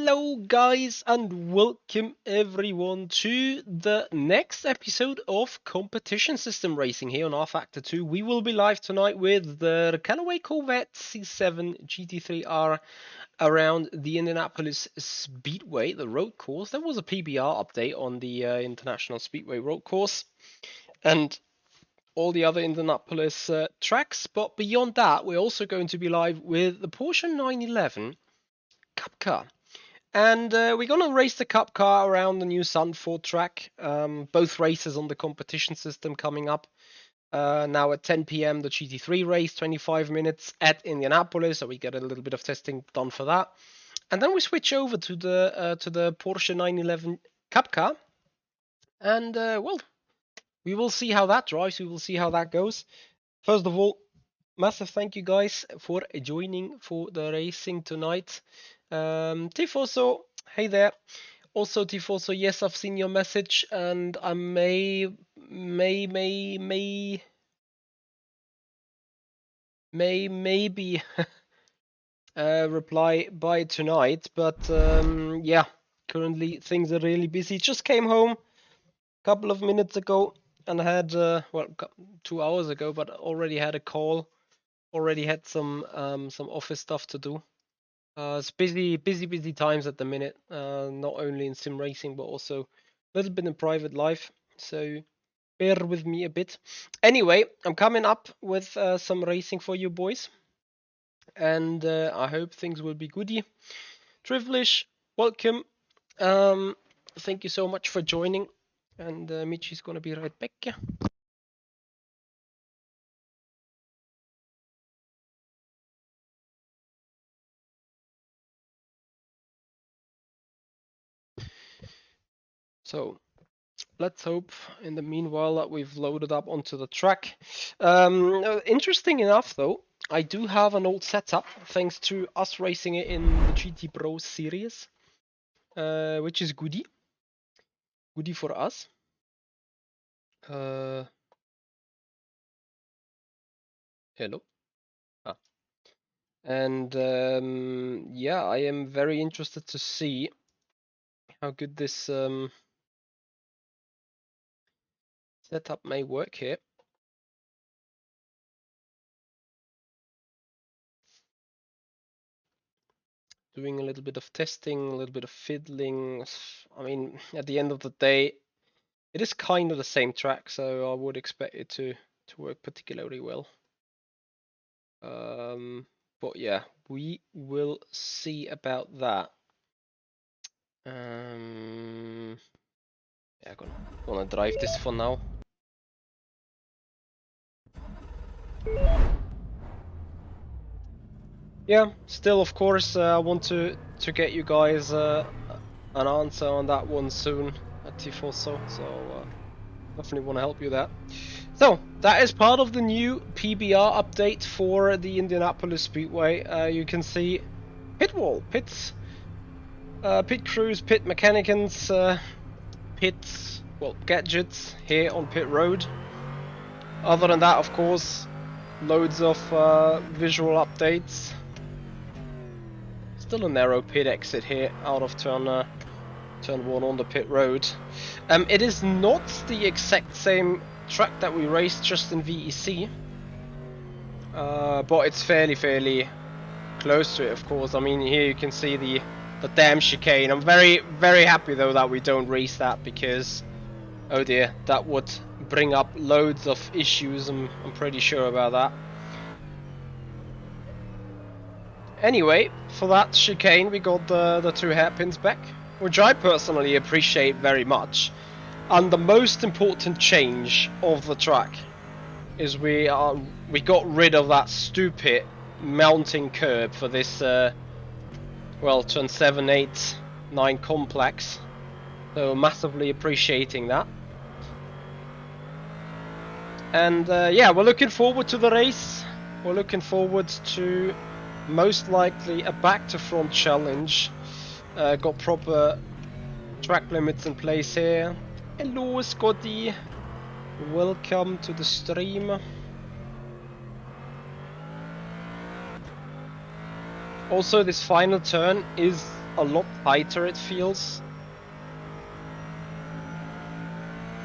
Hello guys and welcome everyone to the next episode of Competition System Racing here on rFactor 2. We will be live tonight with the Callaway Corvette C7 GT3R around the Indianapolis Speedway, the road course. There was a PBR update on the International Speedway road course and all the other Indianapolis tracks, but beyond that we're also going to be live with the Porsche 911 Cup car. And we're going to race the Cup car around the new Zandvoort track. Both races on the competition system coming up. Now at 10 p.m. the GT3 race, 25 minutes at Indianapolis, so we get a little bit of testing done for that. And then we switch over to the Porsche 911 Cup car. And well, we will see how that drives. We will see how that goes. First of all, massive thank you guys for joining for the racing tonight. Tifoso, hey there. Also Tifoso, yes, I've seen your message and I may maybe reply by tonight, but yeah, currently things are really busy. Just came home a couple of minutes ago and had well, 2 hours ago, but already had a call, already had some office stuff to do. It's busy times at the minute, not only in sim racing, but also a little bit in private life. So bear with me a bit. Anyway, I'm coming up with some racing for you boys. And I hope things will be goody. Trivlish, welcome. Thank you so much for joining. And Michi's going to be right back. So let's hope in the meanwhile that we've loaded up onto the track. Interesting enough though, I do have an old setup thanks to us racing it in the GT Pro series, which is goody for us. Hello. And yeah, I am very interested to see how good this setup may work here. Doing a little bit of testing, a little bit of fiddling. I mean, at the end of the day, it is kind of the same track, so I would expect it to work particularly well. But yeah, we will see about that. Yeah, gonna drive this for now. Yeah, still, of course, I want to get you guys an answer on that one soon at Tifoso, so definitely want to help you there. So that is part of the new PBR update for the Indianapolis Speedway. You can see pit wall, pits, pit crews, pit mechanicans, pits, well, gadgets here on pit road. Other than that, of course, loads of visual updates. Still a narrow pit exit here out of turn 1 on the pit road. It is not the exact same track that we raced just in VEC, but it's fairly close to it, of course. I mean, here you can see the damn chicane. I'm very happy though that we don't race that, because oh dear, that would bring up loads of issues. I'm pretty sure about that. Anyway, for that chicane we got the 2 hairpins back, which I personally appreciate very much. And the most important change of the track is we got rid of that stupid mounting curb for this well, turn 7, 8, 9 complex. So massively appreciating that. And yeah, we're looking forward to the race. We're looking forward to most likely a back to front challenge. Got proper track limits in place here. Hello Scotty, welcome to the stream. Also, this final turn is a lot tighter, it feels.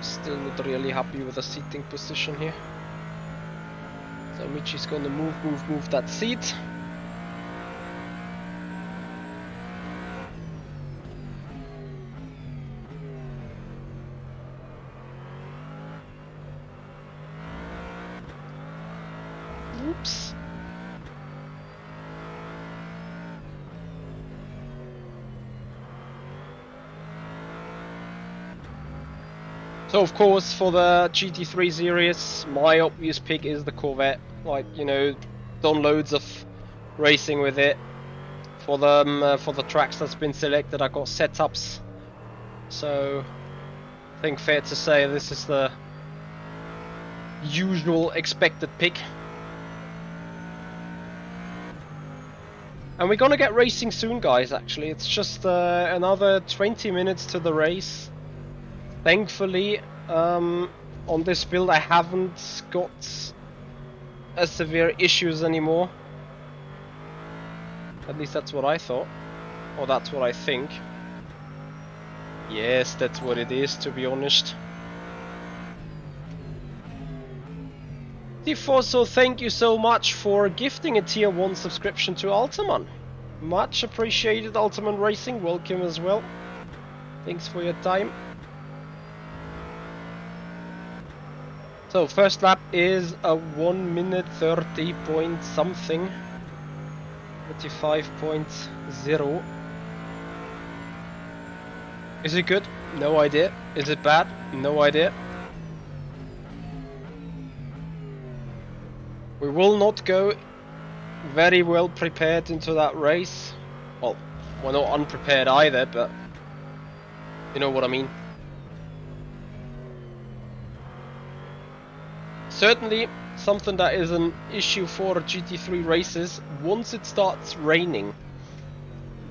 Still not really happy with the seating position here. So Michi's gonna move that seat. Oops. So of course, for the GT3 series, my obvious pick is the Corvette. Like, you know, done loads of racing with it. For the tracks that's been selected, I got setups. So I think fair to say this is the usual expected pick. And we're gonna get racing soon, guys. Actually, it's just another 20 minutes to the race. Thankfully, on this build I haven't got severe issues anymore. At least that's what I thought. Or that's what I think. Yes, that's what it is, to be honest. Tifoso, thank you so much for gifting a tier 1 subscription to Ultiman. Much appreciated, Ultiman Racing. Welcome as well. Thanks for your time. So first lap is a 1 minute 30 point something. 35.0. Is it good? No idea. Is it bad? No idea. We will not go very well prepared into that race. Well, we're not unprepared either, but you know what I mean. Certainly something that is an issue for GT3 races. Once it starts raining,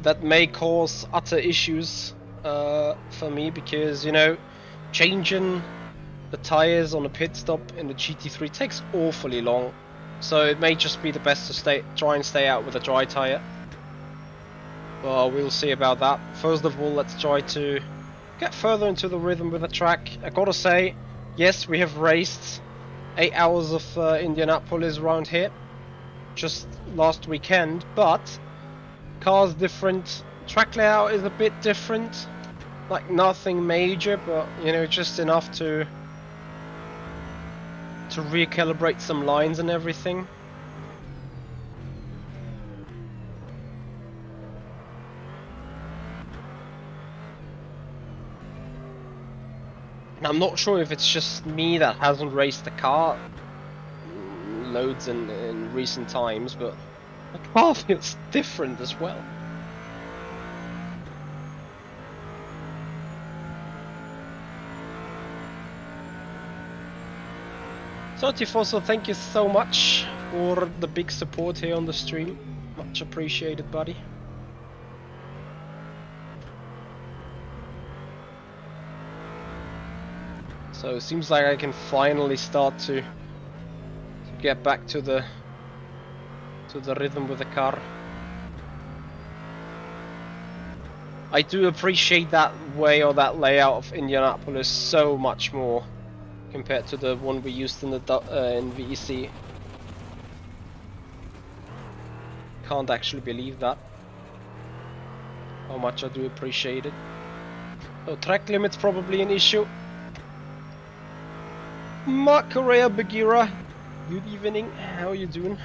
that may cause utter issues for me, because, you know, changing the tires on a pit stop in the GT3 takes awfully long. So it may just be the best to try and stay out with a dry tire. Well, we'll see about that. First of all, let's try to get further into the rhythm with the track. I gotta say, yes, we have raced 8 hours of Indianapolis around here just last weekend, but car's different, track layout is a bit different, like nothing major, but you know, just enough to recalibrate some lines and everything. And I'm not sure if it's just me that hasn't raced the car loads in recent times, but the car feels different as well. So Tifoso, thank you so much for the big support here on the stream. Much appreciated, buddy. So it seems like I can finally start to get back to the rhythm with the car. I do appreciate that way, or that layout of Indianapolis, so much more compared to the one we used in the in VEC. Can't actually believe that. How much I do appreciate it. So track limit's probably an issue. Macarena Bagheera, good evening, how are you doing?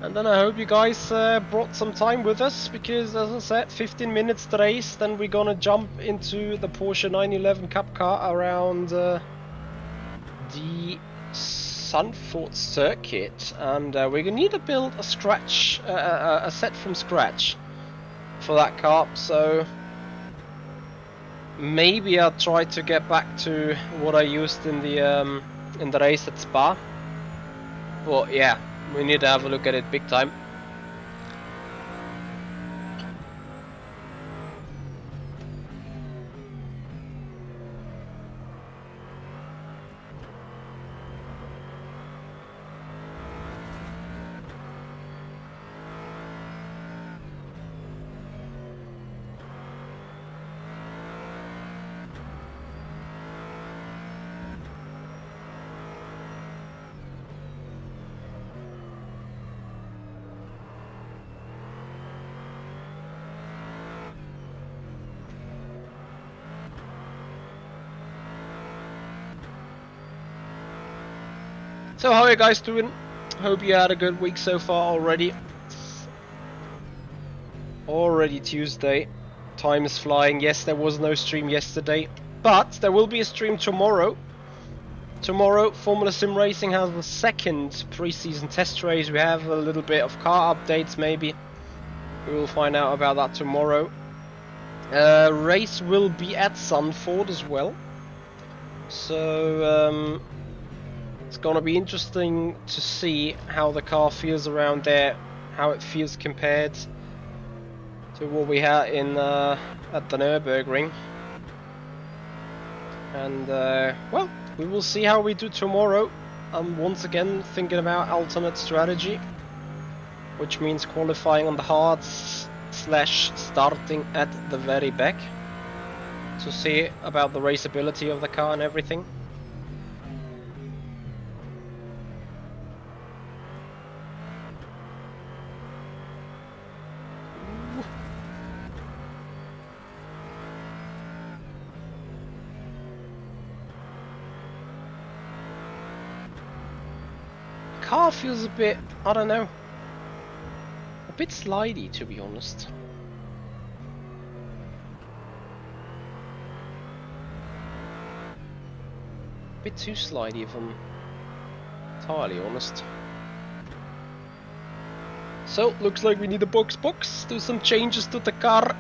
And then I hope you guys brought some time with us, because as I said, 15 minutes to race, then we're gonna jump into the Porsche 911 Cup car around the Zandvoort circuit, and we're gonna need to build a set from scratch for that car. So maybe I'll try to get back to what I used in the race at Spa. But yeah, we need to have a look at it big time. So how are you guys doing? Hope you had a good week so far already. It's already Tuesday. Time is flying. Yes, there was no stream yesterday, but there will be a stream tomorrow. Tomorrow, Formula Sim Racing has the second pre-season test race. We have a little bit of car updates maybe. We will find out about that tomorrow. Race will be at Zandvoort as well. So it's gonna be interesting to see how the car feels around there, how it feels compared to what we had in at the Nürburgring. And well, we will see how we do tomorrow. I'm once again thinking about alternate strategy, which means qualifying on the hards / starting at the very back to see about the raceability of the car and everything. Car feels a bit, I don't know, a bit slidey to be honest. A bit too slidey if I'm entirely honest. So, looks like we need a box, do some changes to the car,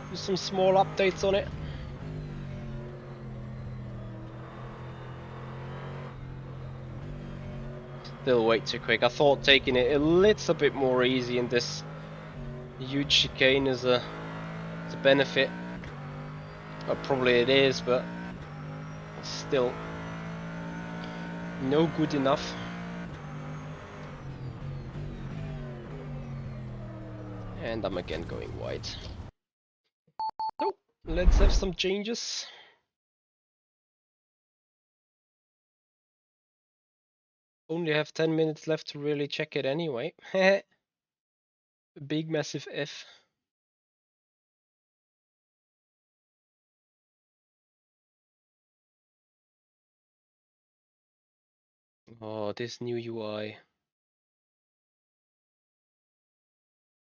do some small updates on it. Still way too quick. I thought taking it a little bit more easy in this huge chicane is a benefit. Well, probably it is, but still no good enough. And I'm again going wide. So let's have some changes. Only have 10 minutes left to really check it anyway. Big massive F. Oh, this new UI.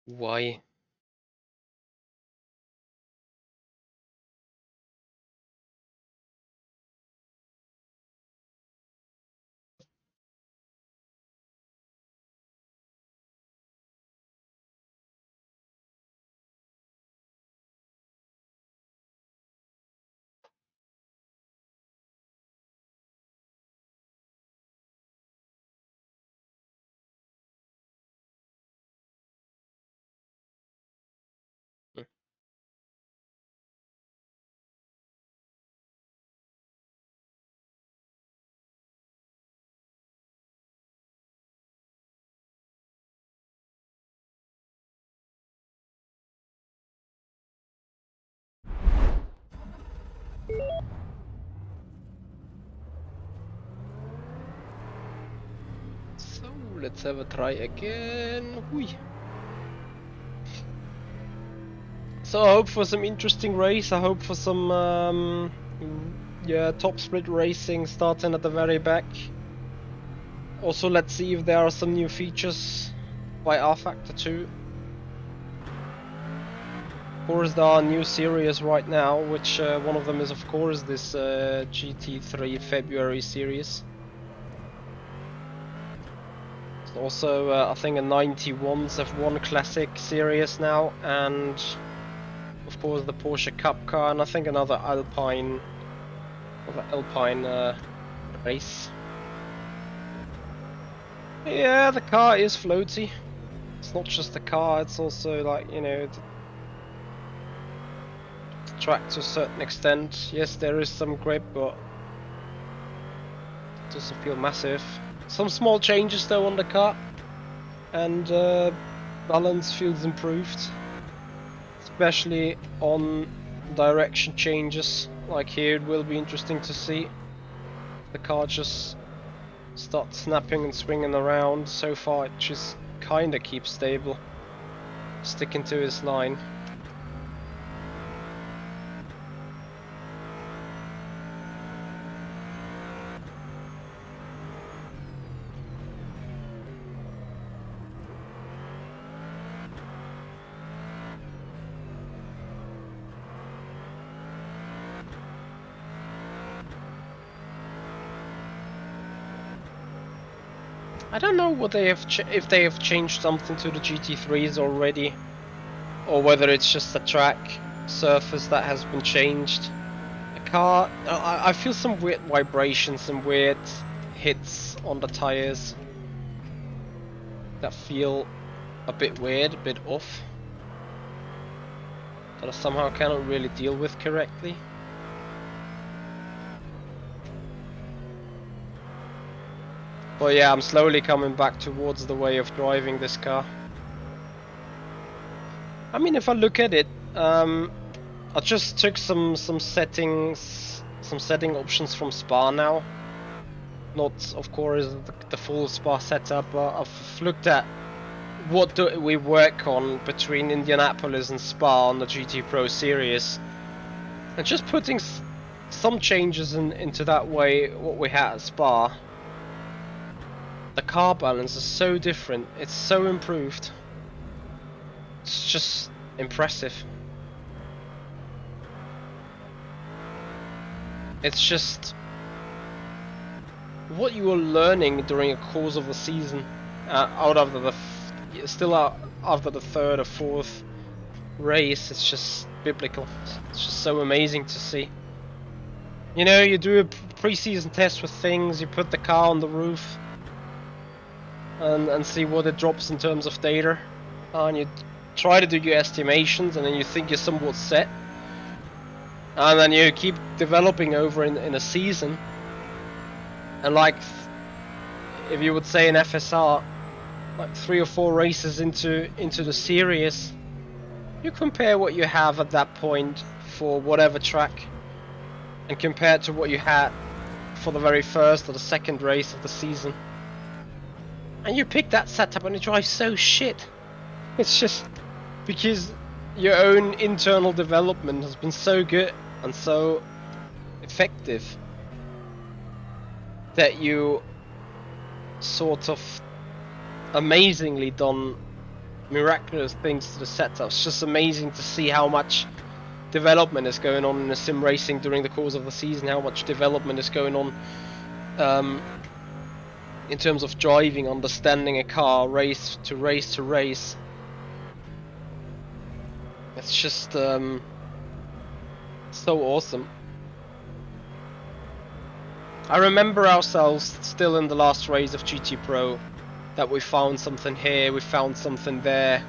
Why? So let's have a try again. Hui. So I hope for some interesting race. I hope for some yeah, top split racing starting at the very back. Also, let's see if there are some new features by rFactor 2. Of course, there are new series right now, which one of them is, of course, this GT3 February series. There's also, I think, a 91's F1 Classic series now, and of course the Porsche Cup car, and I think another Alpine race. Yeah, the car is floaty. It's not just the car, it's also like, you know, the track to a certain extent. Yes, there is some grip, but it doesn't feel massive. Some small changes though on the car, and balance feels improved, especially on direction changes. Like here, it will be interesting to see the car just start snapping and swinging around. So far it just kinda keeps stable, sticking to his line. I don't know what they have if they have changed something to the GT3s already, or whether it's just a track surface that has been changed. The car, I feel some weird vibrations, some weird hits on the tires that feel a bit weird, a bit off, that I somehow cannot really deal with correctly. But yeah, I'm slowly coming back towards the way of driving this car. I mean, if I look at it, I just took some setting options from Spa now. Not, of course, the full Spa setup, but I've looked at what do we work on between Indianapolis and Spa on the GT Pro series, and just putting some changes into that way what we had at Spa. The car balance is so different, it's so improved. It's just impressive. It's just what you are learning during a course of the season, after the third or fourth race. It's just biblical. It's just so amazing to see. You know, you do a pre-season test with things, you put the car on the roof and see what it drops in terms of data, and you try to do your estimations, and then you think you're somewhat set, and then you keep developing over in a season. And like, if you would say in FSR, like 3 or 4 races into the series, you compare what you have at that point for whatever track, and compare it to what you had for the very first or the second race of the season, and you pick that setup and it drives so shit. It's just because your own internal development has been so good and so effective that you sort of amazingly done miraculous things to the setup. It's just amazing to see how much development is going on in the sim racing during the course of the season, how much development is going on in terms of driving, understanding a car, race to race to race. It's just so awesome. I remember ourselves still in the last race of GT Pro that we found something here, we found something there.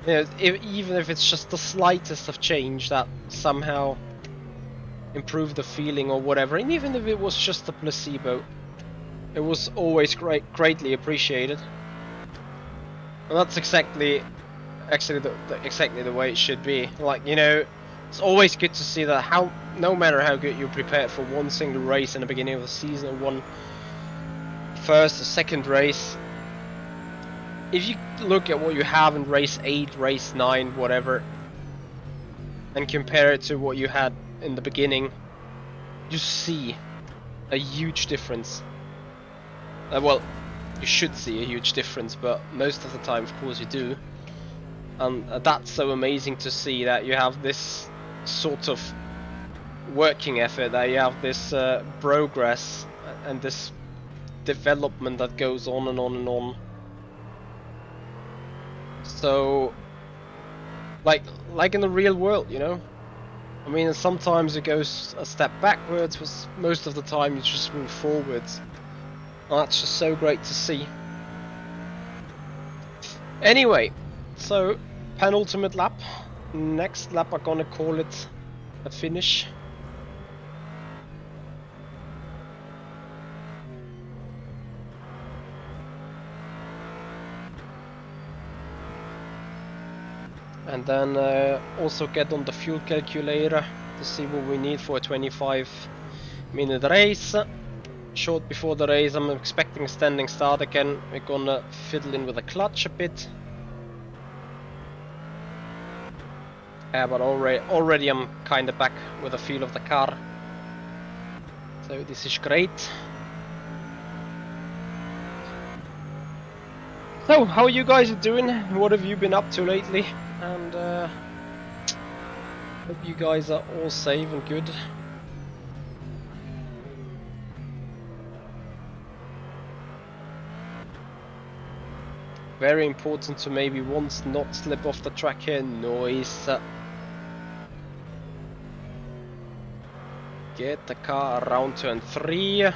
You know, even if it's just the slightest of change that somehow improved the feeling or whatever, and even if it was just a placebo, it was always greatly appreciated. And that's exactly the way it should be. Like, you know, it's always good to see that no matter how good you're prepared for one single race in the beginning of the season, or one first or second race, if you look at what you have in race 8, race 9, whatever, and compare it to what you had in the beginning, you see a huge difference. Well, you should see a huge difference, but most of the time, of course, you do. And that's so amazing to see, that you have this sort of working effort, that you have this progress and this development that goes on and on and on. So, like in the real world, you know? I mean, sometimes it goes a step backwards, but most of the time you just move forwards. And that's just so great to see. Anyway, so penultimate lap. Next lap I'm gonna call it a finish. And then also get on the fuel calculator to see what we need for a 25-minute race. Short before the race, I'm expecting a standing start again. We're gonna fiddle in with the clutch a bit. Yeah, but already I'm kinda back with the feel of the car. So this is great. So, how you guys doing? What have you been up to lately? And hope you guys are all safe and good. Very important to maybe once not slip off the track here. Noise. Get the car around turn 3. And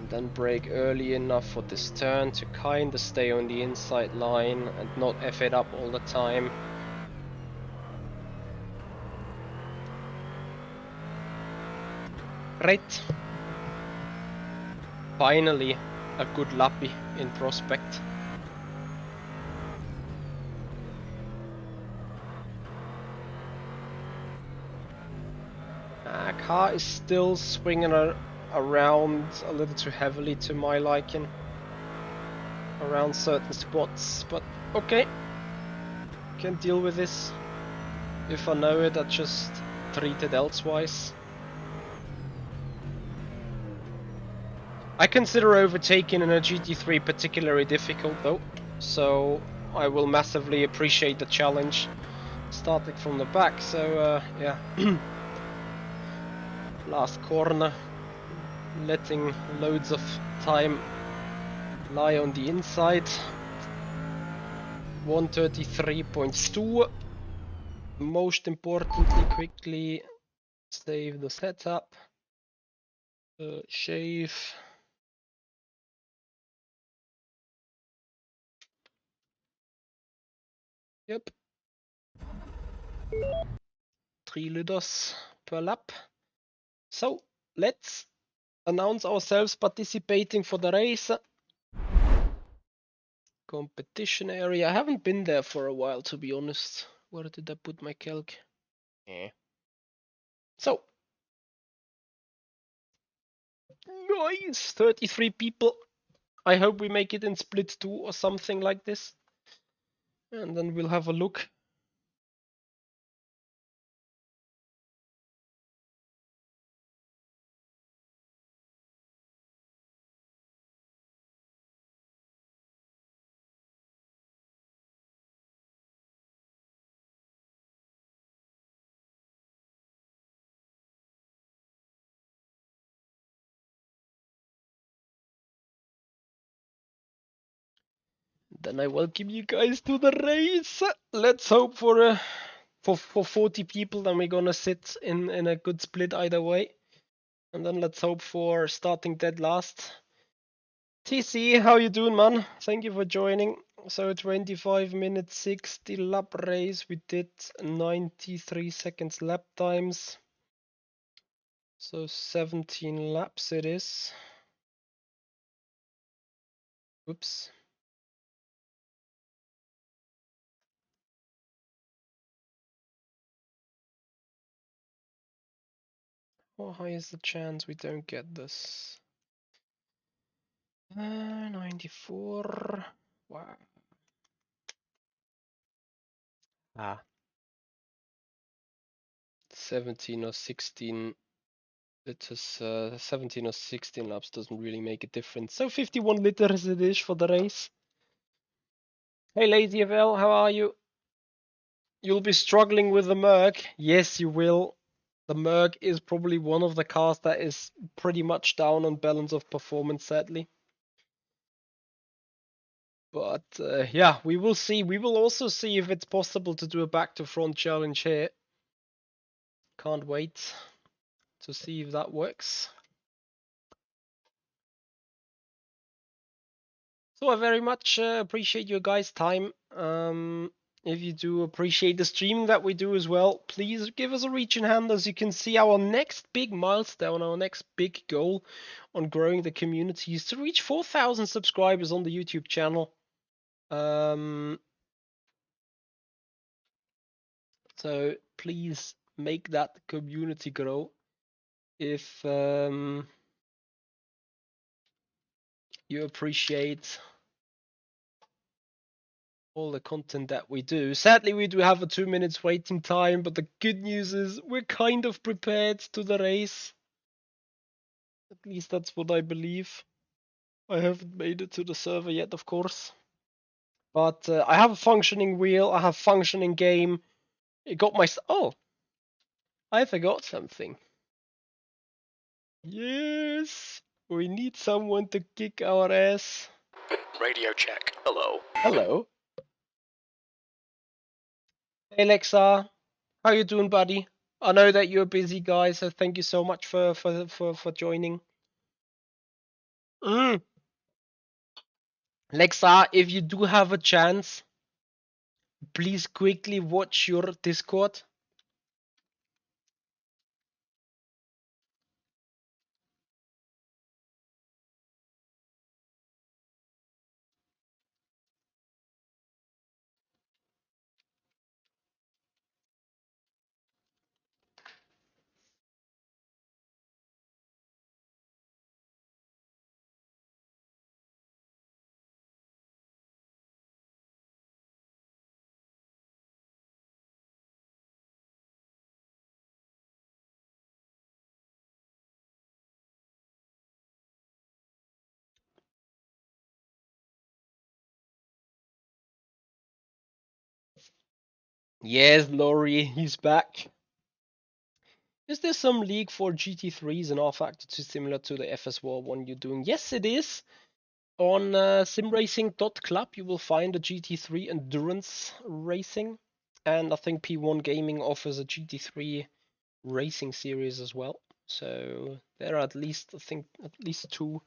then brake early enough for this turn to kinda stay on the inside line and not F it up all the time. Right. Finally, a good lappy in prospect. Car is still swinging around a little too heavily to my liking. Around certain spots, but okay. Can deal with this. If I know it, I just treat it elsewise. I consider overtaking in a GT3 particularly difficult though, so I will massively appreciate the challenge starting from the back. So yeah, last corner, letting loads of time lie on the inside. 133.2. Most importantly, quickly save the setup, shave. Yep. 3 liters per lap. So let's announce ourselves participating for the race. Competition area. I haven't been there for a while, to be honest. Where did I put my calc? Yeah. So nice, 33 people. I hope we make it in split 2 or something like this. And then we'll have a look. Then I welcome you guys to the race. Let's hope for 40 people. Then we're gonna sit in a good split either way. And then let's hope for starting dead last. TC, how you doing, man? Thank you for joining. So 25 minutes 60 lap race. We did 93 seconds lap times. So 17 laps it is. Oops. How high is the chance we don't get this? 94. Wow. Ah. 17 or 16. It is 17 or 16 laps doesn't really make a difference. So 51 liters it is for the race. Hey Lazy FL, how are you? You'll be struggling with the Merc. Yes, you will. The Merc is probably one of the cars that is pretty much down on balance of performance, sadly. But yeah, we will see. We will also see if it's possible to do a back to front challenge here. Can't wait to see if that works. So I very much appreciate your guys' time. If you do appreciate the streaming that we do as well, please give us a reaching hand. As you can see, our next big milestone, our next big goal on growing the community is to reach 4,000 subscribers on the YouTube channel. So please make that community grow. If you appreciate all the content that we do. Sadly, we do have a 2 minutes waiting time, but the good news is we're kind of prepared to the race. At least that's what I believe. I haven't made it to the server yet, of course. But I have a functioning wheel, I have functioning game. It got my... Oh! I forgot something. Yes! We need someone to kick our ass. Radio check. Hello. Hello. Hey Lexa, how you doing, buddy? I know that you're busy, guy, so thank you so much for joining. Lexa, if you do have a chance, please quickly watch your Discord. Yes, Laurie, he's back. Is there some league for GT3s and rFactor 2 similar to the FS1 one you're doing? Yes, it is. On simracing.club, you will find a GT3 endurance racing, and I think P1 Gaming offers a GT3 racing series as well. So there are at least, I think, at least 2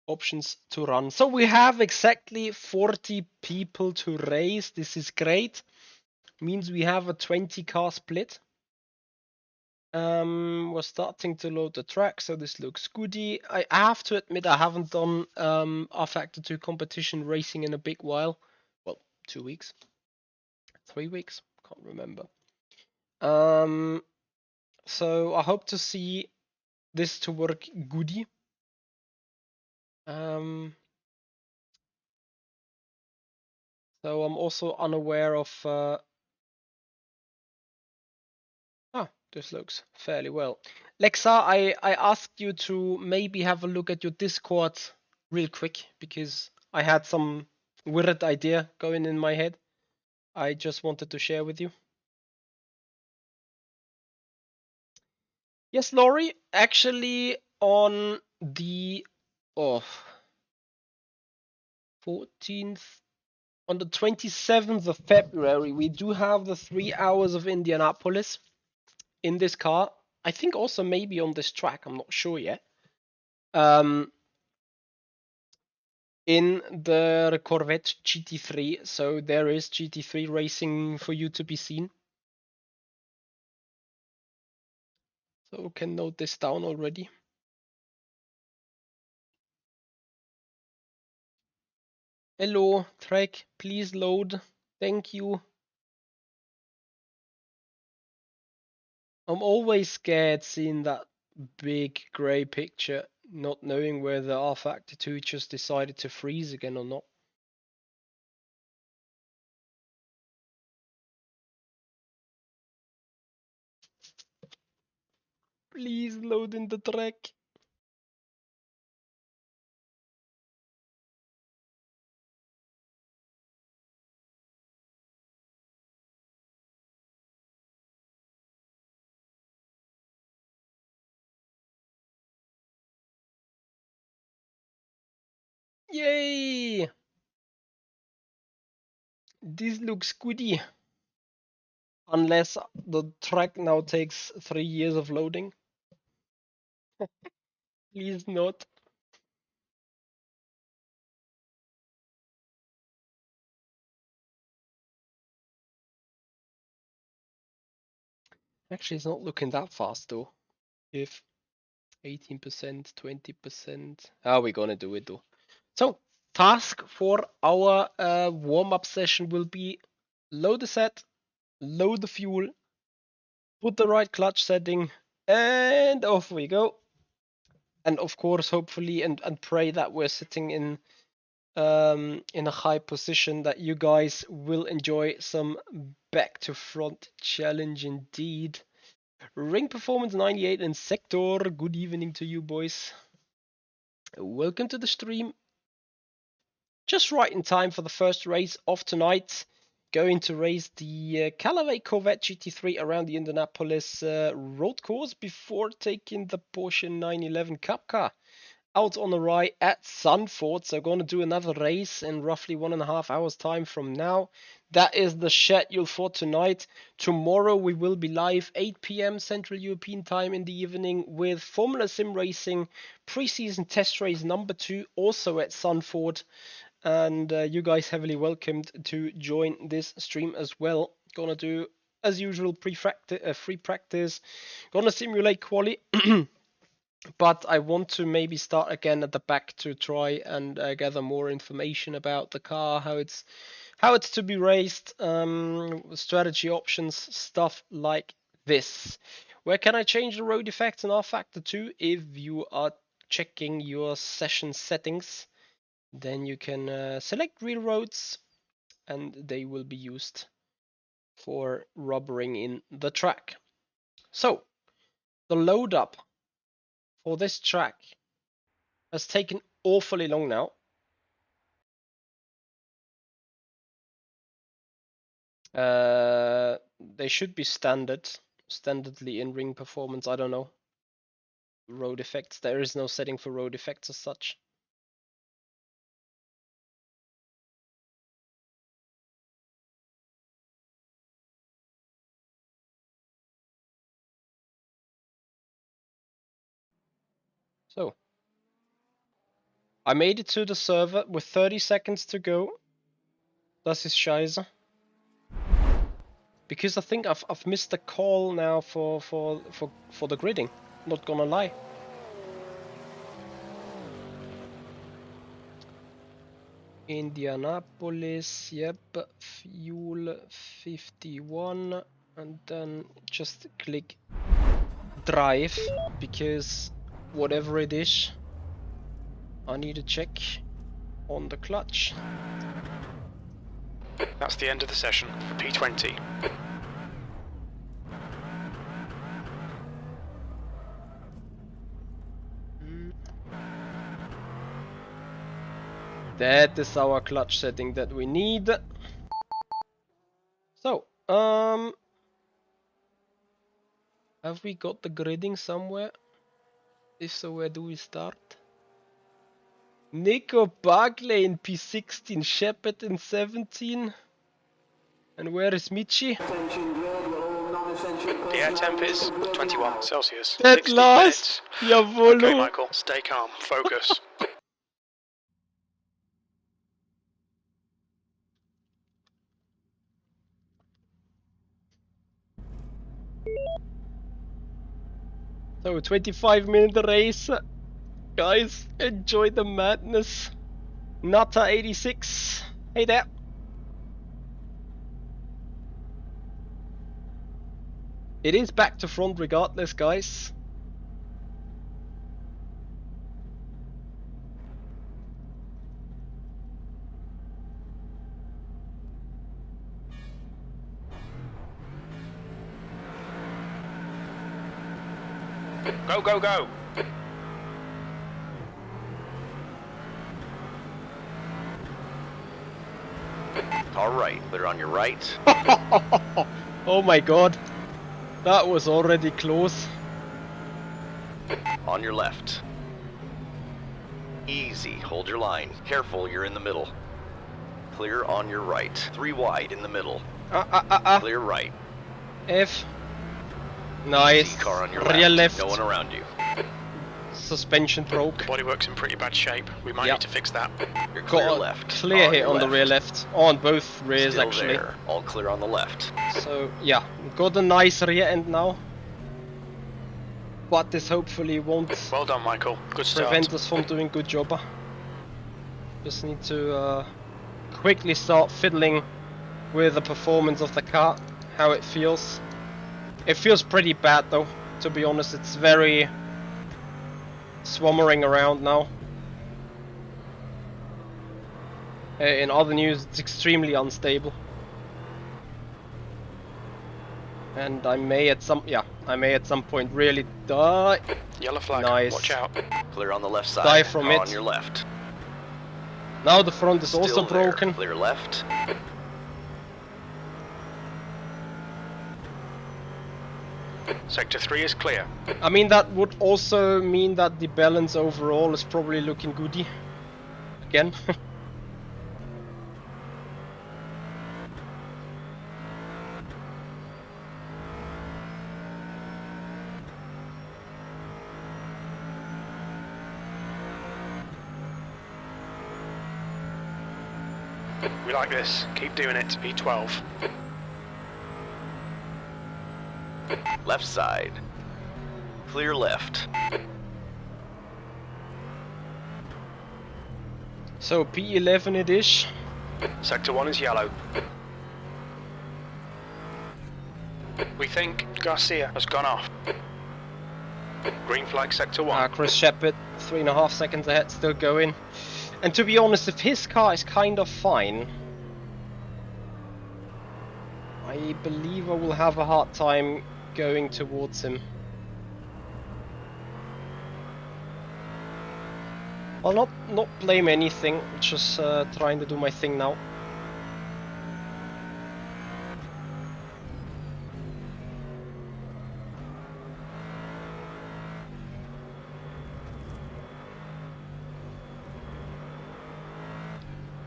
options to run. So we have exactly 40 people to race. This is great. Means we have a 20 car split. We're starting to load the track, so this looks goody. I have to admit I haven't done rFactor 2 competition racing in a big while. Well, 2 weeks, 3 weeks, can't remember. So I hope to see this to work goody. So I'm also unaware of. This looks fairly well. Lexa, I asked you to maybe have a look at your Discord real quick because I had some weird idea going in my head. I just wanted to share with you. Yes, Laurie, actually on the 14th, on the 27th of February, we do have the 3 hours of Indianapolis in this car. I think also maybe on this track, I'm not sure yet. In the Corvette GT3, so there is GT3 racing for you to be seen. So we can note this down already. Hello, track, please load. Thank you. I'm always scared seeing that big grey picture, not knowing whether rFactor 2 just decided to freeze again or not. Please load in the track. Yay! This looks goody. Unless the track now takes 3 years of loading. Please not. Actually, it's not looking that fast though. If 18%, 20%. How are we gonna do it though? So, task for our warm-up session will be load the set, load the fuel, put the right clutch setting, and off we go. And of course, hopefully, and pray that we're sitting in a high position that you guys will enjoy some back to front challenge indeed. Ring Performance 98 and Sector, good evening to you boys. Welcome to the stream. Just right in time for the first race of tonight. Going to race the Callaway Corvette GT3 around the Indianapolis road course before taking the Porsche 911 Cup car out on the ride at Zandvoort. So going to do another race in roughly 1.5 hours time from now. That is the schedule for tonight. Tomorrow we will be live 8 p.m. Central European time in the evening with Formula Sim Racing preseason test race number 2, also at Zandvoort. And you guys heavily welcomed to join this stream as well. Gonna do, as usual, free practice. Gonna simulate quali. But I want to maybe start again at the back to try and gather more information about the car, how it's to be raced, strategy options, stuff like this. Where can I change the road effects in rFactor 2? If you are checking your session settings, then you can select real roads, and they will be used for rubbering in the track. So the load up for this track has taken awfully long now. They should be standardly in ring performance. I don't know. Road effects. There is no setting for road effects as such. So I made it to the server with 30 seconds to go. Das ist scheiße. Because I think I've missed the call now for the gridding. Not gonna lie. Indianapolis, yep, fuel 51, and then just click drive, because whatever it is, I need to check on the clutch. That's the end of the session for P20. That is our clutch setting that we need. So, have we got the gridding somewhere? If so, where do we start? Nico Barclay in P16, Shepard in 17. And where is Michi? The air temp is 21 Celsius. At 60 last! minutes. Javolo! Okay, Michael, stay calm. Focus. So 25-minute race. Guys, enjoy the madness. Nata 86. Hey there. It is back to front regardless, guys. Go, go, go! All right, clear on your right. Oh my god. That was already close. On your left. Easy, hold your line. Careful, you're in the middle. Clear on your right. 3 wide in the middle. Clear right. F. Nice. Easy, car on your Rear left. No one around you. Suspension broke. Bodywork's in pretty bad shape. We might need to fix that. You're clear Got a left. clear hit your on the rear left. On both rears Still actually. there. All clear on the left. So yeah, got a nice rear end now. But this hopefully won't Well done, Michael. Good start. prevent us from doing good job. Just need to quickly start fiddling with the performance of the car, how it feels. It feels pretty bad though, to be honest. It's very swammering around now. In other news, it's extremely unstable. And I may at some point really die. Yellow flag. Nice. Watch out. Clear on the left side. Die from Car it. on your left. Now the front is also Still there. broken. Clear left. Sector 3 is clear. I mean, that would also mean that the balance overall is probably looking goody. Again. We like this. Keep doing it. P12. Left side. Clear left. So P11 it is. Sector 1 is yellow. We think Garcia has gone off. Green flag Sector 1. Chris Shepard, 3.5 seconds ahead, still going. And to be honest, if his car is kind of fine, I believe I will have a hard time going towards him. I'll not blame anything, just trying to do my thing now.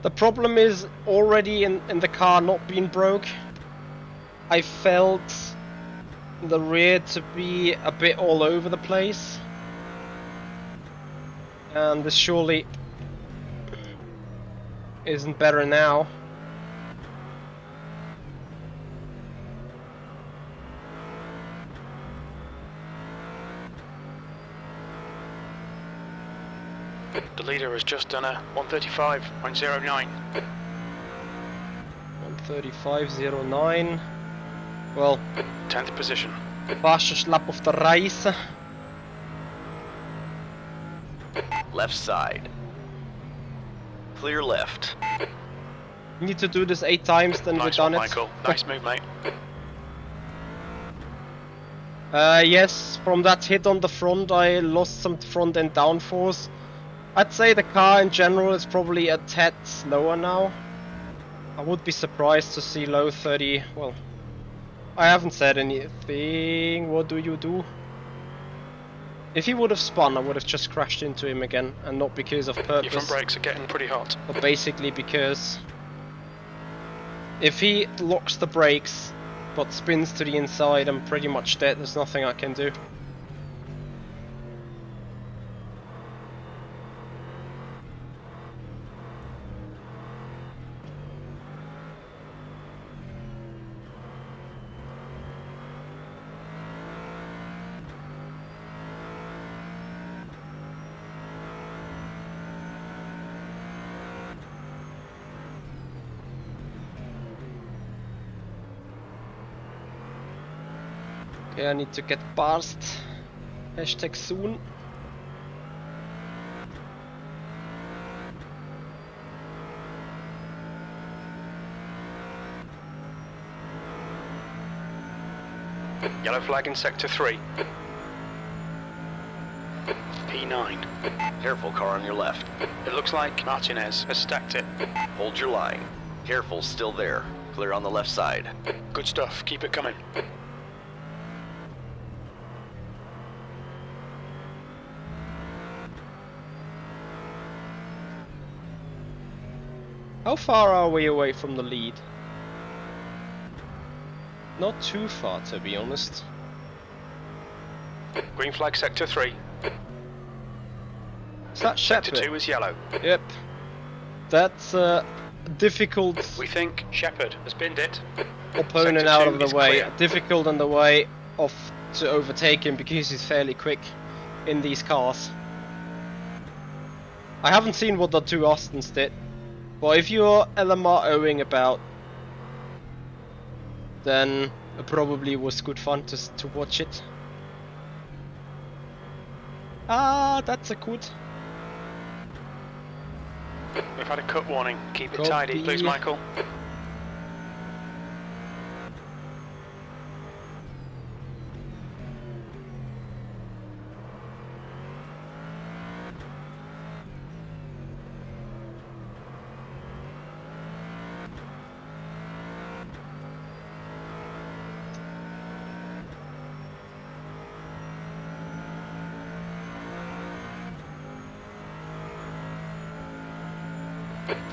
The problem is already in the car not being broke. I felt the rear to be a bit all over the place. And this surely isn't better now. The leader has just done a 135.09. 135.09. Well, 10th position. fastest lap of the race. Left side. Clear left. Need to do this 8 times, then we're Nice done one, it. Michael. Nice move, mate. Yes, from that hit on the front I lost some front end downforce. I'd say the car in general is probably a tad slower now. I would be surprised to see low 30. Well, I haven't said anything. What do you do? If he would have spun, I would have just crashed into him again, and not because of Your front purpose, brakes are getting pretty hot. but basically because if he locks the brakes but spins to the inside, I'm pretty much dead. There's nothing I can do. Okay, I need to get past. Hashtag soon. Yellow flag in Sector 3. P9. Careful, car on your left. It looks like Martinez has stacked it. Hold your line. Careful, still there. Clear on the left side. Good stuff. Keep it coming. How far are we away from the lead? Not too far, to be honest. Green flag Sector 3. Is that Sector Shepard? 2 is yellow. Yep. That's difficult We think Shepard has binned it. opponent Sector out 2 of the is way. clear. Difficult on the way off to overtake him because he's fairly quick in these cars. I haven't seen what the two Austins did, but if you're LMR-owing about, then it probably was good fun to watch it. Ah, that's a good. We've had a cut warning. Keep it Copy. tidy, please, Michael.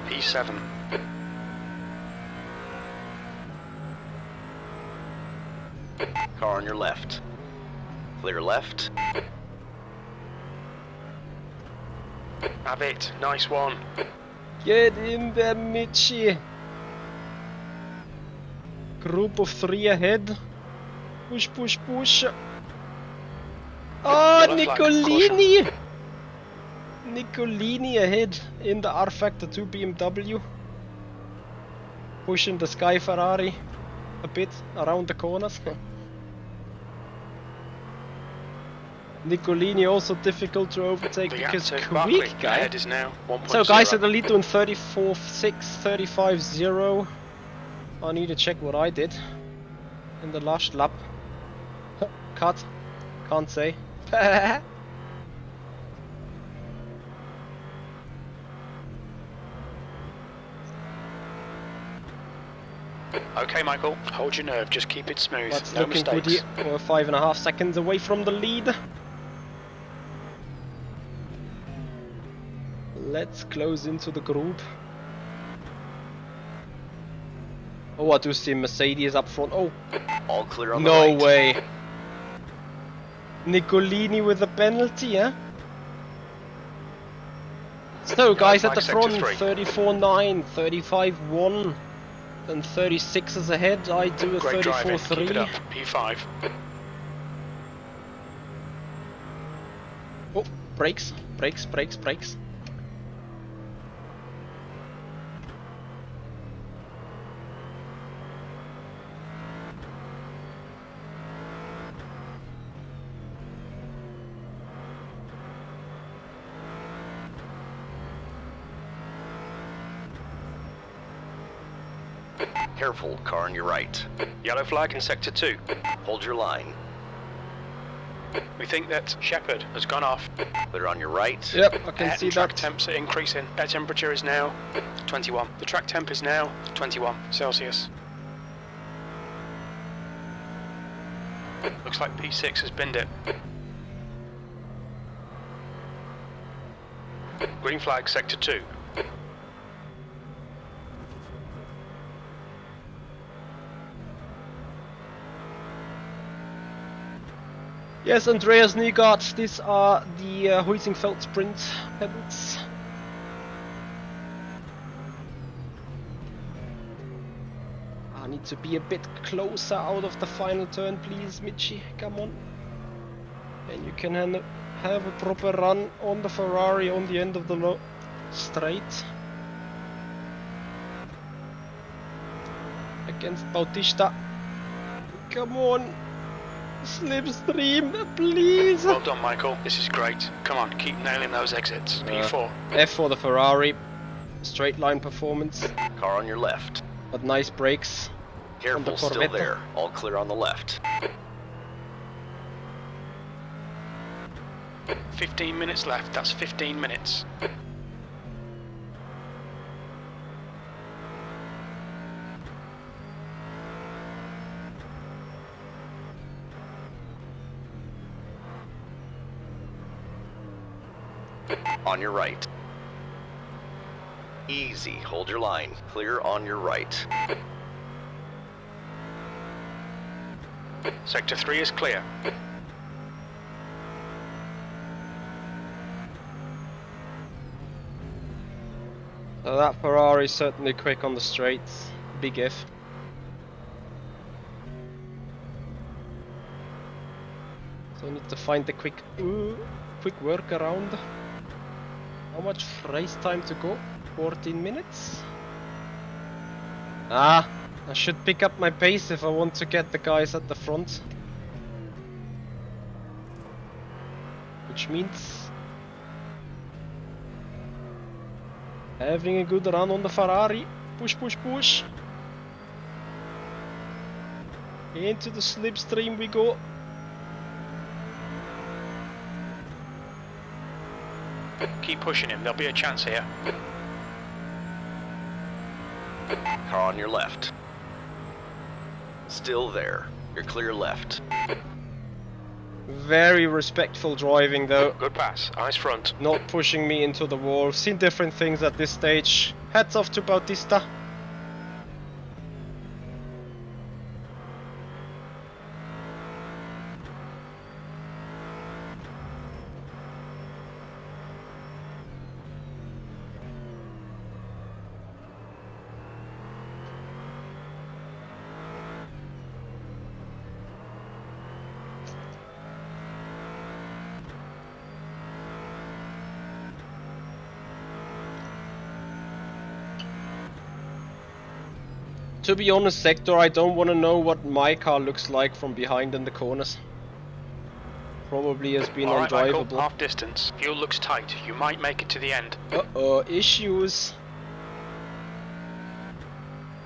P7. Car on your left. Clear left. Have it. Nice one. Get in there, Mitchie. Group of 3 ahead. Push, push, push. Oh, Yellow flag, Nicolini! Nicolini ahead in the rFactor 2 BMW. Pushing the Sky Ferrari a bit around the corners. Nicolini also difficult to overtake The because active quick Barkley guy. ahead is now 1.0. So guys at the lead doing 34.6, 35.0. I need to check what I did in the last lap. Cut. Can't say. Okay, Michael, hold your nerve, just keep it smooth. That's no looking good mistakes. here. We're 5.5 seconds away from the lead. Let's close into the group. Oh, I do see Mercedes up front. Oh, All clear on the no right. way. Nicolini with a penalty, huh? So guys at the front, 34.9, 35.1, and 36 is ahead. I do a Great driving, keep it 34.3. up. P5. Oh, brakes, brakes, brakes, brakes. Careful, car on your right. Yellow flag in sector 2. Hold your line. We think that Shepherd has gone off. Clear on your right. Yep, I can Air see and track that. temps are increasing. Air temperature is now 21. The track temp is now 21 Celsius. Looks like P6 has binned it. Green flag sector 2. Yes, Andreas Nygaard, these are the Huizingfeld sprint pedals. I need to be a bit closer out of the final turn, please, Michi, come on. And you can have a proper run on the Ferrari on the end of the straight. Against Bautista. Come on. Slipstream, please! Well done, Michael. This is great. Come on, keep nailing those exits. P4. F for the Ferrari. Straight line performance, Car on your left. but nice brakes. Careful, still Corvette. there. All clear on the left. 15 minutes left. That's 15 minutes. On your right. Easy, hold your line. Clear on your right. Sector 3 is clear. So that Ferrari is certainly quick on the straights. Big F. So I need to find the quick workaround. How much race time to go? 14 minutes? Ah, I should pick up my pace if I want to get the guys at the front. Which means having a good run on the Ferrari. Push, push, push. Into the slipstream we go. Keep pushing him. There'll be a chance here. Car on your left. Still there. You're clear left. Very respectful driving though. Good pass. Eyes front. Not pushing me into the wall. Seen different things at this stage. Hats off to Bautista. To be honest, Sector, I don't want to know what my car looks like from behind in the corners. Probably has been Alright, Michael, undrivable. half distance. Fuel looks tight. You might make it to the end. Uh-oh, issues.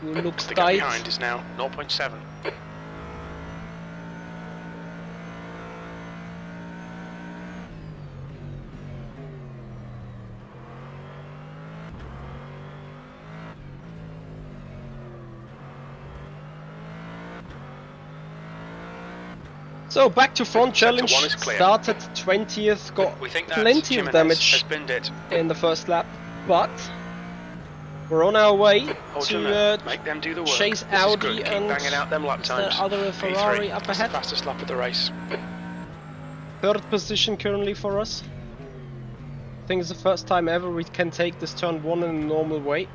You looks The gap tight. behind is now 0.7. So back to front challenge. Sector 1 is clear. Started 20th, got We think that plenty of Jimenez damage has binned it. in the first lap, but we're on our way Hold to your nerve. Make them do the work. chase This is Audi good. Keep and banging out them lap the times. other Ferrari P3, up that's the ahead. fastest lap of the race. Third position currently for us. I think it's the first time ever we can take this turn 1 in a normal way.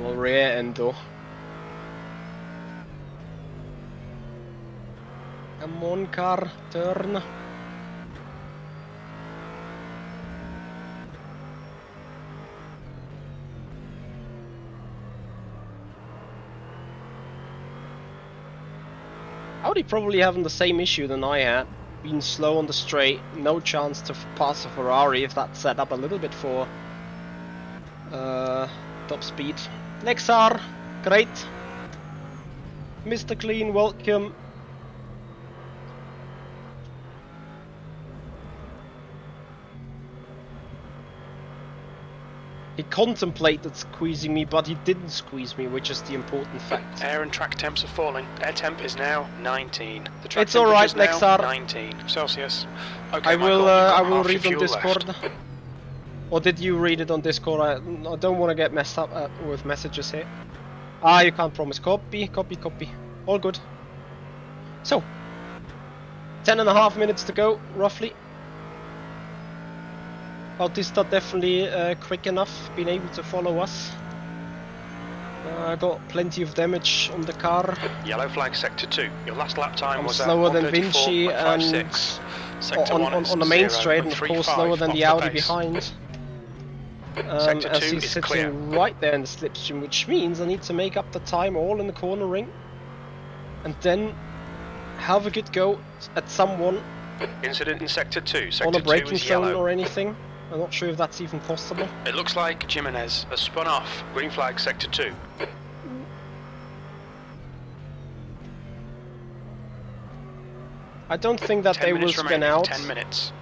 Oh, rear end though. Come on, car, turn. Audi probably having the same issue than I had. Being slow on the straight, no chance to pass a Ferrari if that's set up a little bit for top speed. Lexar, great. Mr. Clean, welcome. He contemplated squeezing me, but he didn't squeeze me, which is the important fact. Air and track temps are falling. Air temp is now 19. The track It's alright, temperature is now Lexar. 19 Celsius. Okay, I will Michael, I will you've got half read your on fuel Discord. left. Or did you read it on Discord? I don't want to get messed up with messages here. Ah, you can't promise. Copy, copy, copy. All good. So, 10.5 minutes to go, roughly. Bautista definitely quick enough, being able to follow us. Got plenty of damage on the car. Yellow flag sector 2. Your last lap time I'm was slower at than Vinci and 1:34.56. Sector 1 is on the main straight, and of course 0.35 slower than off the Audi pace. behind. Sector As 2 he's is sitting clear. right there in the slipstream, which means I need to make up the time all in the corner ring, and then have a good go at someone Incident in sector 2. Sector on a 2 braking is zone yellow. or anything. I'm not sure if that's even possible. It looks like Jimenez has spun off. Green flag sector 2. I don't think that 10 they will minutes spin remaining. out. 10 minutes.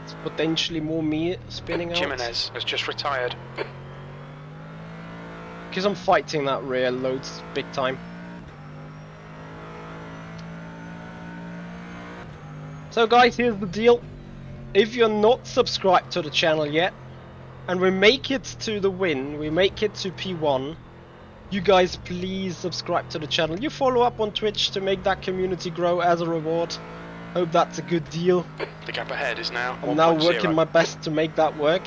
It's potentially more me spinning out. Jimenez has just retired. Because I'm fighting that rear loads big time. So guys, here's the deal. If you're not subscribed to the channel yet, and we make it to the win, we make it to P1, you guys please subscribe to the channel. You follow up on Twitch to make that community grow as a reward. Hope that's a good deal. The gap ahead is now I'm now 1.0. working my best to make that work.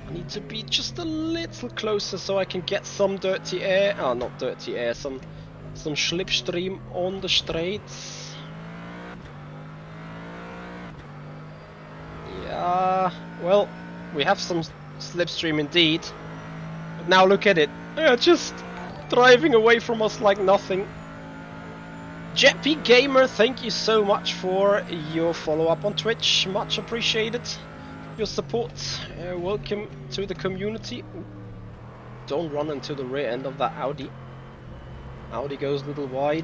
I need to be just a little closer so I can get some dirty air. Oh, not dirty air, some slipstream on the straights. Yeah, well, we have some slipstream indeed. But now look at it. Just driving away from us like nothing. Jeppy Gamer, thank you so much for your follow-up on Twitch. Much appreciated. Your support. Welcome to the community. Ooh. Don't run into the rear end of that Audi. Audi goes a little wide.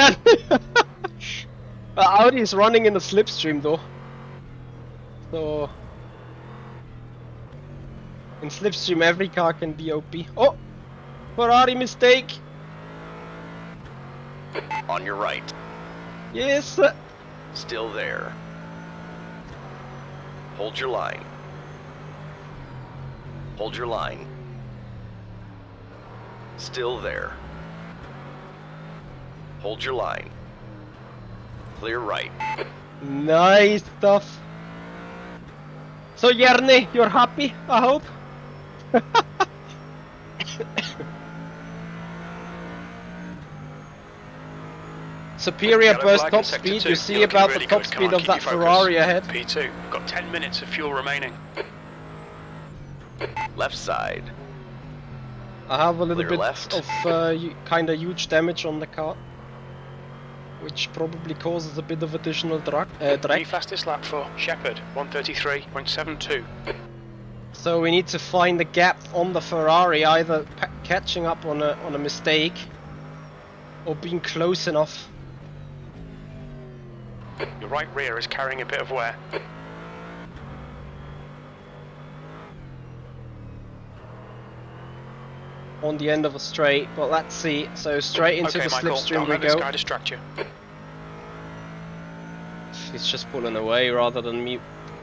again! Audi is running in the slipstream though. So... in slipstream every car can be OP. Oh! Ferrari mistake! On your right. Yes! Still there. Hold your line. Hold your line. Still there. Hold your line. Clear right. Nice stuff. So Järni, you're happy, I hope? Superior burst top speed, you see about the top speed of that Ferrari ahead. P2, got 10 minutes of fuel remaining. Left side. I have a little Clear bit left. of kinda huge damage on the car, which probably causes a bit of additional drag. The fastest lap for Shepherd, 133.72. So we need to find a gap on the Ferrari, either catching up on a mistake or being close enough. Your right rear is carrying a bit of wear. On the end of a straight, but let's see. So straight into the slipstream we let go. this guy distract you. He's just pulling away rather than me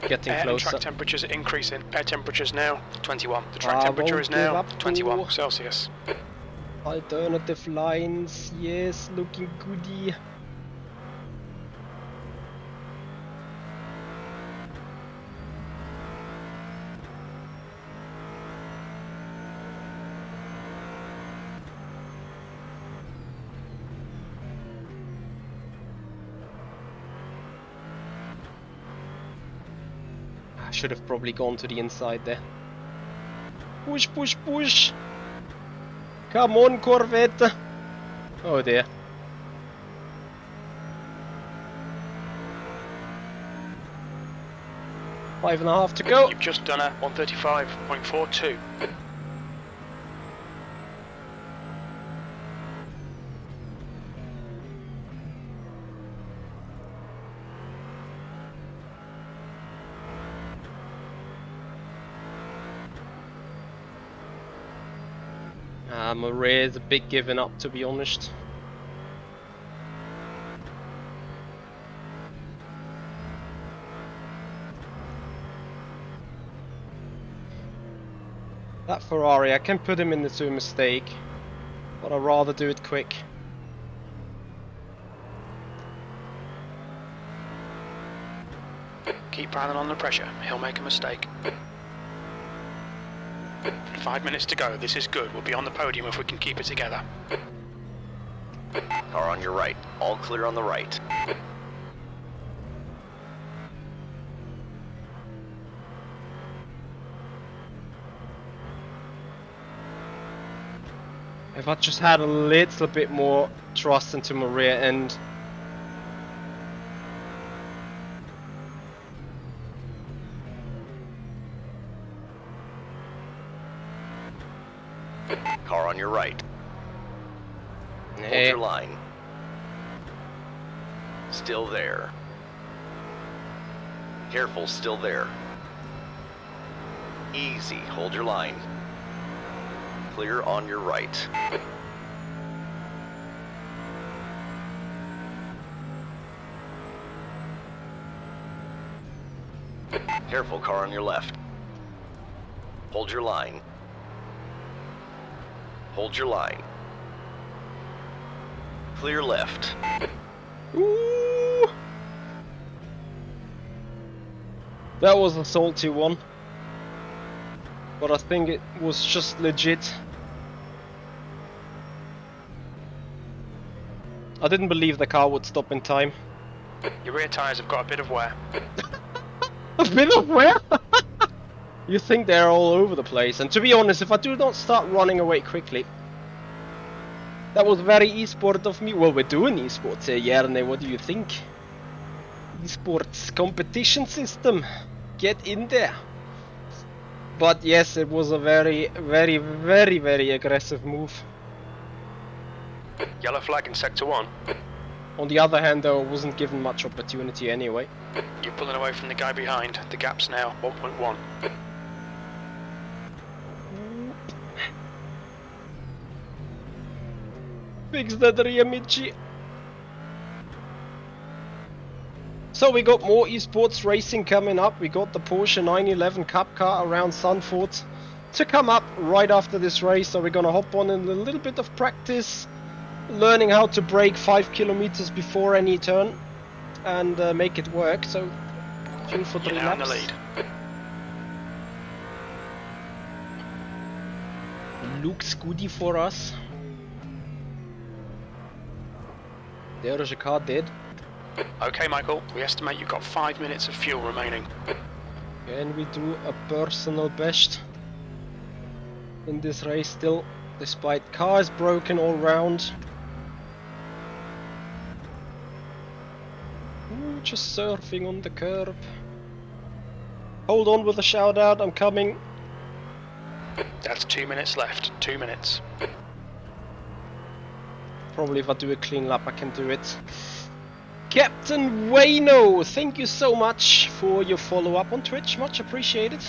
getting Air closer. and track temperatures are increasing. Air temperatures now 21. The track temperature is now 21 Celsius. Alternative lines, yes, looking goody. I should have probably gone to the inside there. Push, push, push! Come on, Corvette! Oh dear. Five and a half to go. You've just done a 135.42. Murray is a bit given up, to be honest. That Ferrari, I can put him in the two mistake, but I'd rather do it quick. Keep piling on the pressure, he'll make a mistake. 5 minutes to go, this is good, we'll be on the podium if we can keep it together. Car on your right. All clear on the right. If I just had a little bit more trust into my rear end. Car on your right. Hold your line. Still there. Careful, still there. Easy, hold your line. Clear on your right. Careful, car on your left. Hold your line. Hold your line. Clear left. Ooh. That was a salty one, but I think it was just legit. I didn't believe the car would stop in time. Your rear tyres have got a bit of wear. A bit of wear? You think they're all over the place, and to be honest, if I do not start running away quickly, that was very esport of me. Well, we're doing esports here, Järne, what do you think? Esports competition system, get in there. But yes, it was a very, very, very, very aggressive move. Yellow flag in sector 1. On the other hand, though, I wasn't given much opportunity anyway. You're pulling away from the guy behind. The gap's now 1.1. Fix that rear, Michi. So we got more esports racing coming up. We got the Porsche 911 Cup car around Zandvoort to come up right after this race. So we're gonna hop on in a little bit of practice, learning how to brake 5 kilometers before any turn and make it work. So 2 for 3 laps. In the lead. Looks goody for us. There is a car dead. Okay, Michael, we estimate you've got 5 minutes of fuel remaining. Can we do a personal best in this race still, despite cars broken all round? Ooh, just surfing on the curb. Hold on with the shout out, I'm coming. That's 2 minutes left. 2 minutes. Probably if I do a clean lap I can do it. Captain Wayno, thank you so much for your follow-up on Twitch, much appreciated.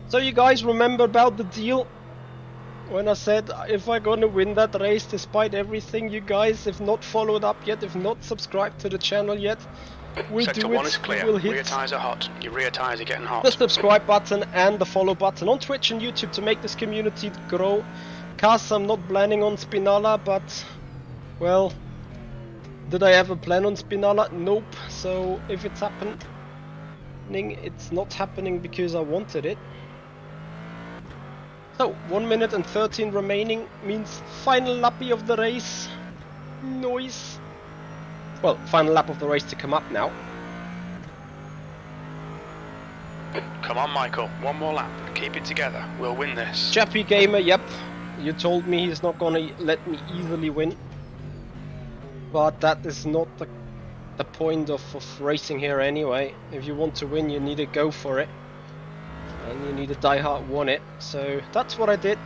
So you guys remember about the deal when I said if I'm gonna win that race despite everything? You guys have not followed up yet, if not subscribed to the channel yet, we'll Sector do 1 it. is clear. We'll hit Rear tyres are hot. Your rear tyres are getting hot. the subscribe button and the follow button on Twitch and YouTube to make this community grow. Cause I'm not planning on Spinala, but well, did I ever plan on Spinala? Nope. So if it's happening, it's not happening because I wanted it. So 1 minute and 13 remaining means final lappy of the race. Noise. Well, final lap of the race to come up now. Come on, Michael. One more lap. Keep it together. We'll win this. Chappy Gamer, yep. You told me he's not gonna let me easily win. But that is not the point of racing here anyway. If you want to win, you need to go for it. And you need to die hard want it. So that's what I did.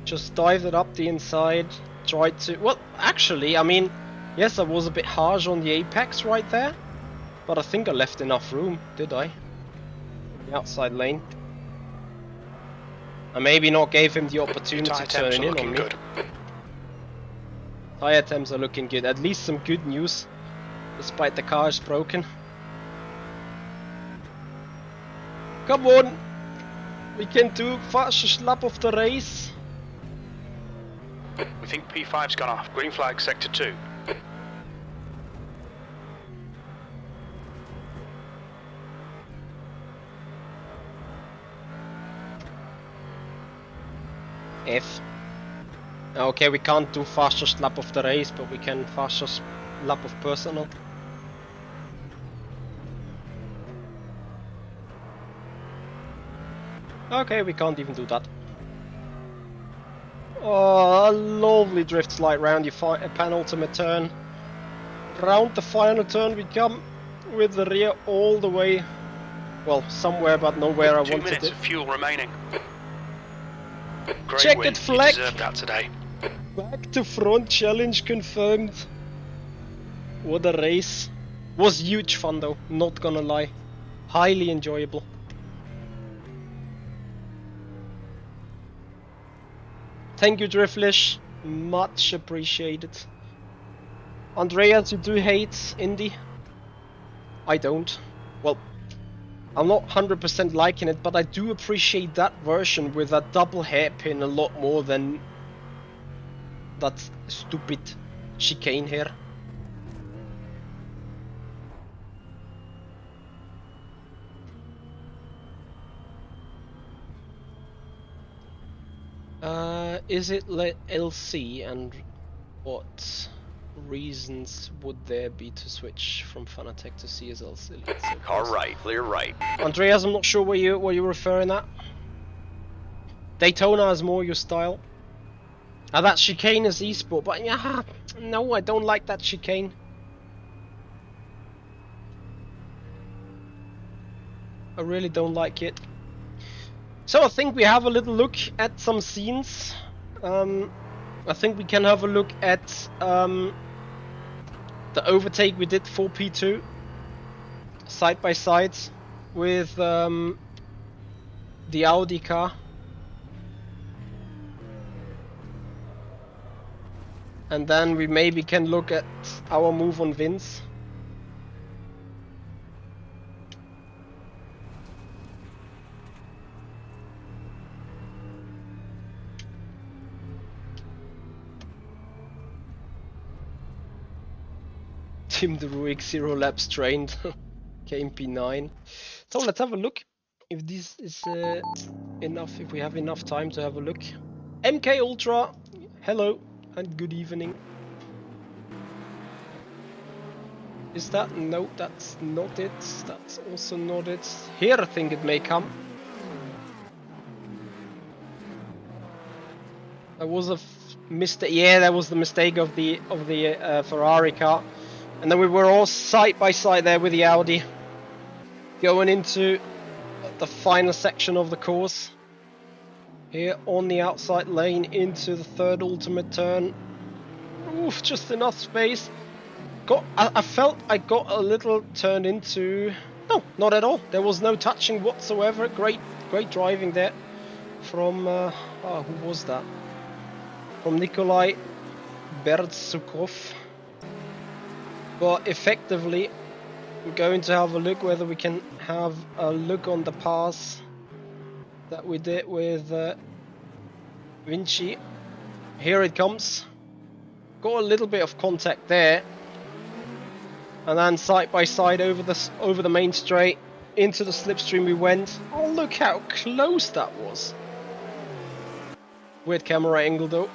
Just dived it up the inside. Tried to... Well, actually, I mean, yes, I was a bit harsh on the apex right there. But I think I left enough room, did I? In the outside lane. I maybe not gave him the opportunity to turn in on me. Good. Tire temps are looking good. At least some good news, despite the car is broken. Come on! We can do fastest lap of the race. We think P5's gone off. Green flag, sector 2. F. Okay, we can't do fastest lap of the race, but we can fastest lap of personal. Okay, we can't even do that. Oh, a lovely drift slide round your penultimate turn. Round the final turn we come with the rear all the way. Well, somewhere but nowhere I wanted it. 2 minutes of fuel remaining. Great Check win. it, Fleck. You deserved that today. Back to front challenge confirmed. What a race. Was huge fun though, not gonna lie. Highly enjoyable. Thank you, Driflish. Much appreciated. Andreas, you do hate Indy? I don't. Well, I'm not 100% liking it, but I do appreciate that version with that double hairpin a lot more than that stupid chicane here. Is it LC, and what reasons would there be to switch from Fanatec to CSLC? Car right, clear right. Andreas, I'm not sure what you're referring at. Daytona is more your style. Now that chicane is esport, but yeah, no, I don't like that chicane. I really don't like it. So I think we have a little look at some scenes. I think we can have a look at the overtake we did for P2 side by side with the Audi car. And then we maybe can look at our move on Vince. Tim the Ruick 0 laps trained. KMP9. So let's have a look if this is enough, if we have enough time to have a look. MK Ultra, hello and good evening. Is that? No, that's not it. That's also not it. Here I think it may come. That was a mistake. Yeah, that was the mistake of the Ferrari car. And then we were all side by side there with the Audi, going into the final section of the course. Here on the outside lane into the third ultimate turn. Oof, just enough space. I felt I got a little turned into. No, not at all. There was no touching whatsoever. Great driving there from who was that? From Nikolai Bertsukov. But effectively, we're going to have a look whether we can have a look on the pass that we did with Vinci. Here it comes. Got a little bit of contact there, and then side by side over the main straight into the slipstream we went. Oh, look how close that was. Weird camera angle though.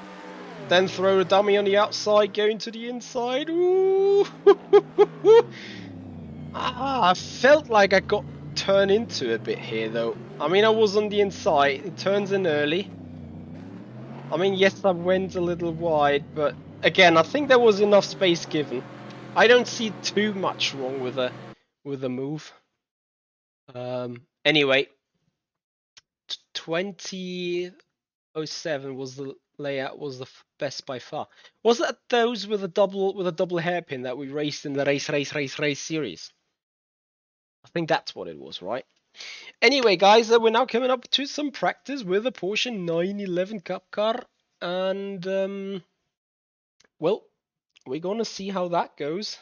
Then throw a dummy on the outside, going to the inside. Ooh. I felt like I got turned into a bit here though. I mean, I was on the inside. It turns in early. I mean, yes, I went a little wide, but again, I think there was enough space given. I don't see too much wrong with the move. Anyway, 2007 was the layout, was the best by far. Was that those with a double hairpin that we raced in the race series? I think that's what it was, right? Anyway, guys, we're now coming up to some practice with a Porsche 911 Cup car, and well, we're gonna see how that goes.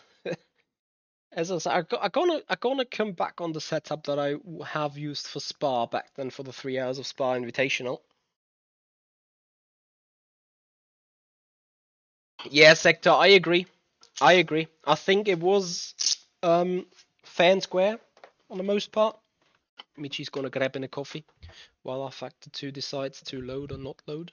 As I said, I'm gonna come back on the setup that I have used for Spa back then for the 3 hours of Spa Invitational. Yeah, Sector, I agree. I think it was fair and square on the most part. Michi's gonna grab in a coffee while rFactor 2 decides to load or not load.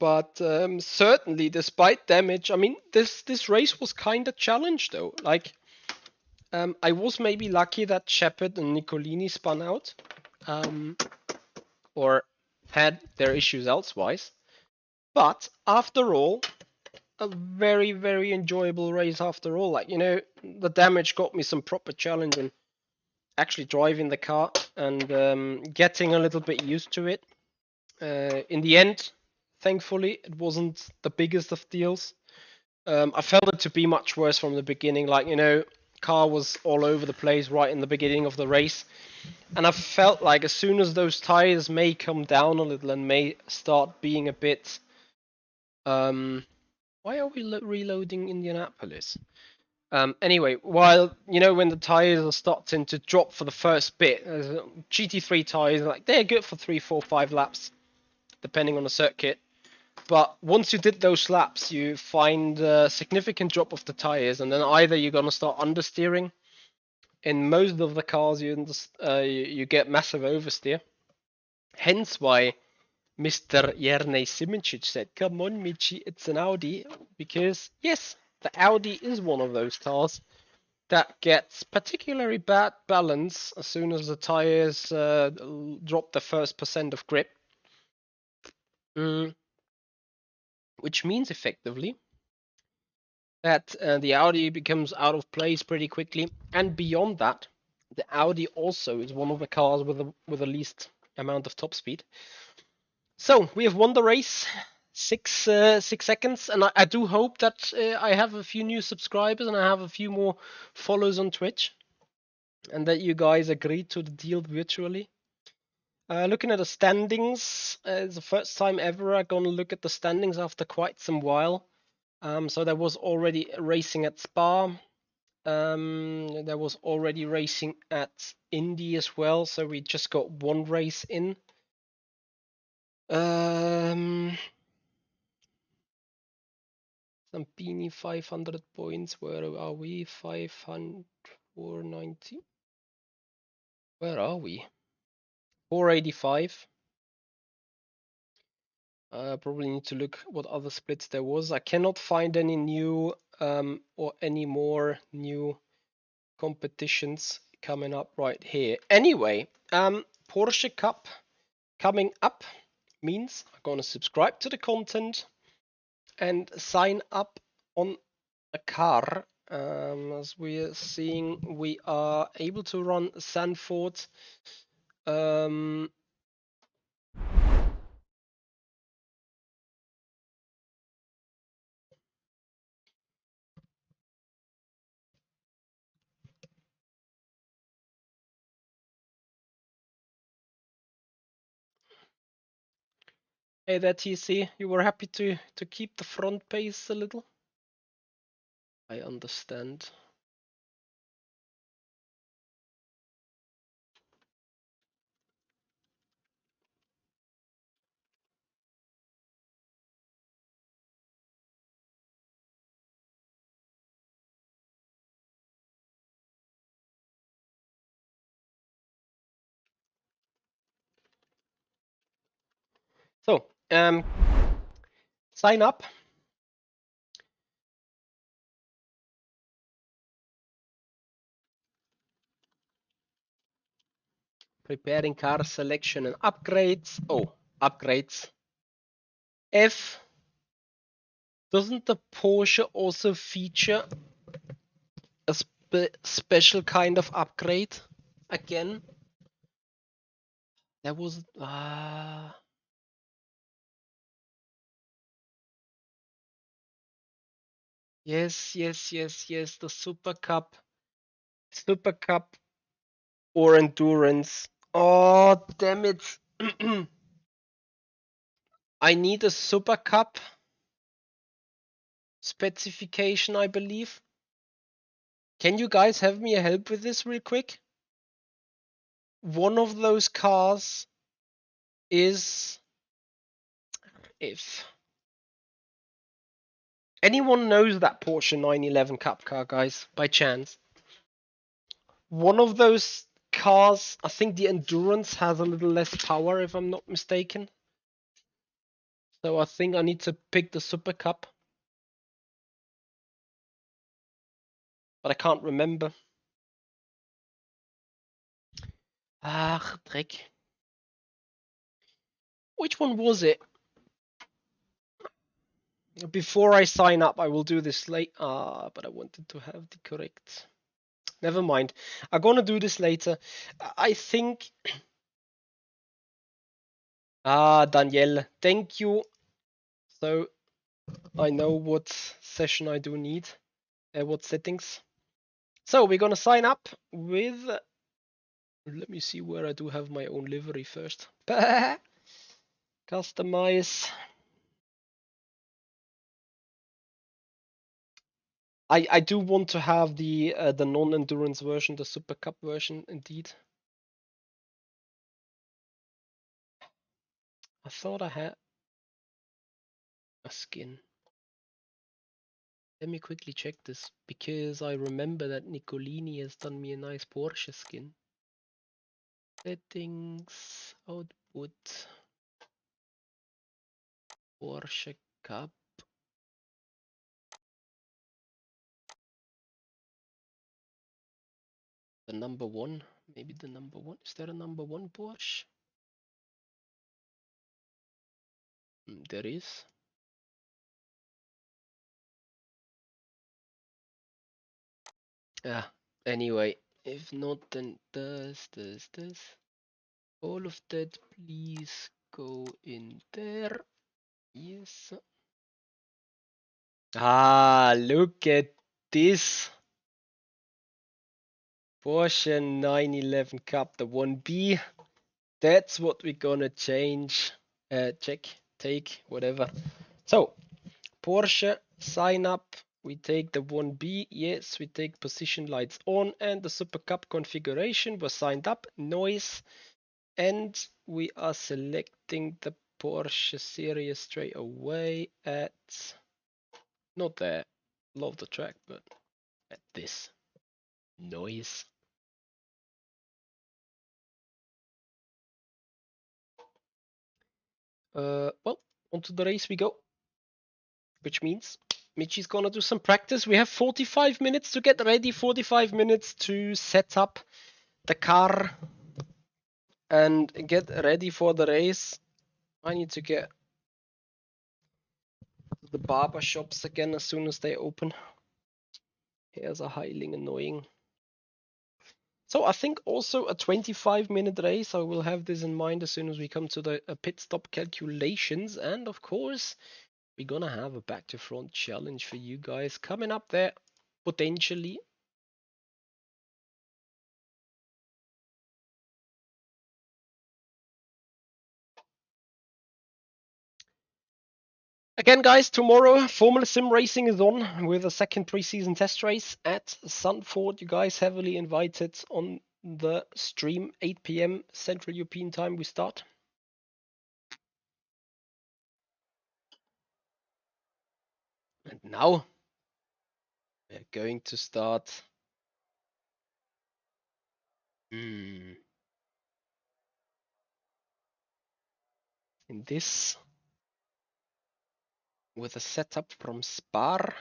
But certainly, despite damage, I mean, this race was kind of challenged though. Like, I was maybe lucky that Shepard and Nicolini spun out, or had their issues elsewise. But after all, a very, very enjoyable race after all. Like, you know, the damage got me some proper challenge in actually driving the car and getting a little bit used to it. In the end, thankfully, it wasn't the biggest of deals. I felt it to be much worse from the beginning. Like, you know, car was all over the place right in the beginning of the race. And I felt like as soon as those tires may come down a little and may start being a bit... why are we reloading Indianapolis? Anyway, while, you know, when the tires are starting to drop for the first bit, GT3 tires, like, they're good for 3, 4, 5 laps, depending on the circuit. But once you did those laps, you find a significant drop of the tires, and then either you're going to start understeering. In most of the cars, you get massive oversteer. Hence why Mr. Jernej Simincic said, "Come on, Michi, it's an Audi." Because, yes, the Audi is one of those cars that gets particularly bad balance as soon as the tires drop the first % of grip. Which means effectively that the Audi becomes out of place pretty quickly. And beyond that, The Audi also is one of the cars with the least amount of top speed. So we have won the race, 6 seconds, and I do hope that I have a few new subscribers and I have a few more follows on Twitch, and that you guys agreed to the deal virtually. Looking at the standings, it's the first time ever I'm gonna look at the standings after quite some while. So there was already racing at Spa. There was already racing at Indy as well, so we just got one race in. Zampini 500 points. Where are we? 500, 490. Where are we? 485. Probably need to look what other splits there was. I cannot find any new or any more new competitions coming up right here. Anyway, Porsche Cup coming up means I'm gonna subscribe to the content and sign up on a car. As we are seeing, we are able to run Zandvoort. Hey there, TC. You were happy to keep the front pace a little? I understand. So, sign up. Preparing car selection and upgrades. Oh, upgrades. Doesn't the Porsche also feature a special kind of upgrade? Again, there was yes, the Super Cup or Endurance. Oh, damn it. I need a Super Cup specification, I believe. Can you guys have me a help with this real quick? One of those cars is, if anyone knows that Porsche 911 Cup car, guys, by chance. One of those cars, I think the Endurance has a little less power, if I'm not mistaken. So I think I need to pick the Super Cup. But I can't remember. Ah, Dreck. Which one was it? Before I sign up, I will do this late. But I wanted to have the correct. Never mind. I'm gonna do this later. I think. Danielle, thank you. So I know what session I do need, what settings. So we're gonna sign up with. Let me see where I do have my own livery first. Customize. I do want to have the non-endurance version, the Super Cup version, indeed. I thought I had a skin. Let me quickly check this, because I remember that Nicolini has done me a nice Porsche skin. Settings, output, Porsche Cup. The number one, maybe the number one. Is there a number one Porsche? There is. Yeah, anyway, If not, then does. All of that, please go in there. Yes. Ah, look at this. Porsche 911 Cup, the 1B. That's what we're gonna change. Check, take, whatever. So, Porsche, sign up. We take the 1B. Yes, we take position lights on and the Super Cup configuration was signed up. Noise. And we are selecting the Porsche series straight away at, not there, love the track, but at this. Noise. Well, onto the race we go. Which means Michi's gonna do some practice. We have 45 minutes to get ready, 45 minutes to set up the car and get ready for the race. I need to get the barber shops again as soon as they open. Hairs are highly annoying. So I think also a 25-minute race. I will have this in mind as soon as we come to the pit stop calculations. And of course, we're gonna have a back to front challenge for you guys coming up there, potentially. Again, guys, tomorrow Formula Sim Racing is on with a second preseason test race at Zandvoort. You guys heavily invited on the stream, 8 p.m. Central European time we start. And now we're going to start. In this, with a setup from Spar.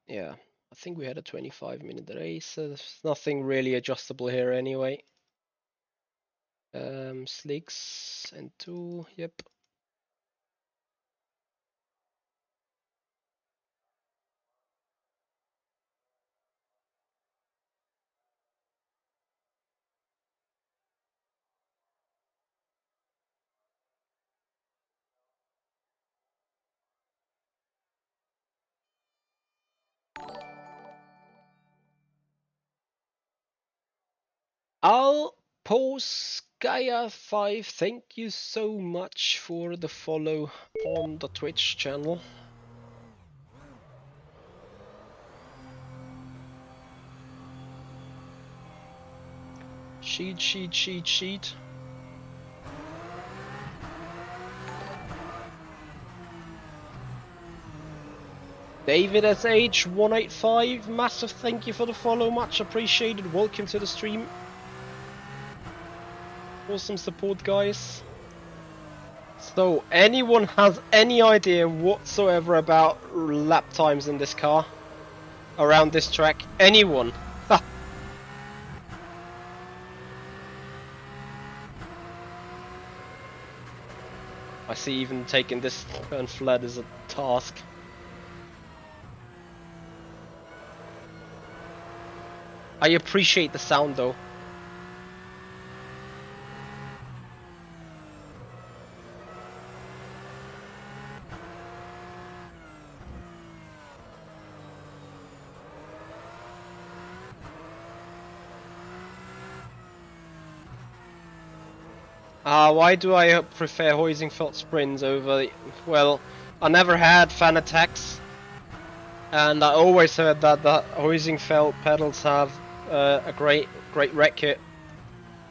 Yeah, I think we had a 25-minute race, so there's nothing really adjustable here anyway. Slicks and 2, yep. Gaia5, thank you so much for the follow on the Twitch channel. Sheet. David SH185, massive thank you for the follow, much appreciated. Welcome to the stream. Awesome support, guys. So, anyone has any idea whatsoever about lap times in this car? Around this track? Anyone? I see even taking this turn flat is a task. I appreciate the sound though. Why do I prefer Huizenfeld sprints over... Well, I never had fan attacks. And I always heard that the Huizenfeld pedals have a great record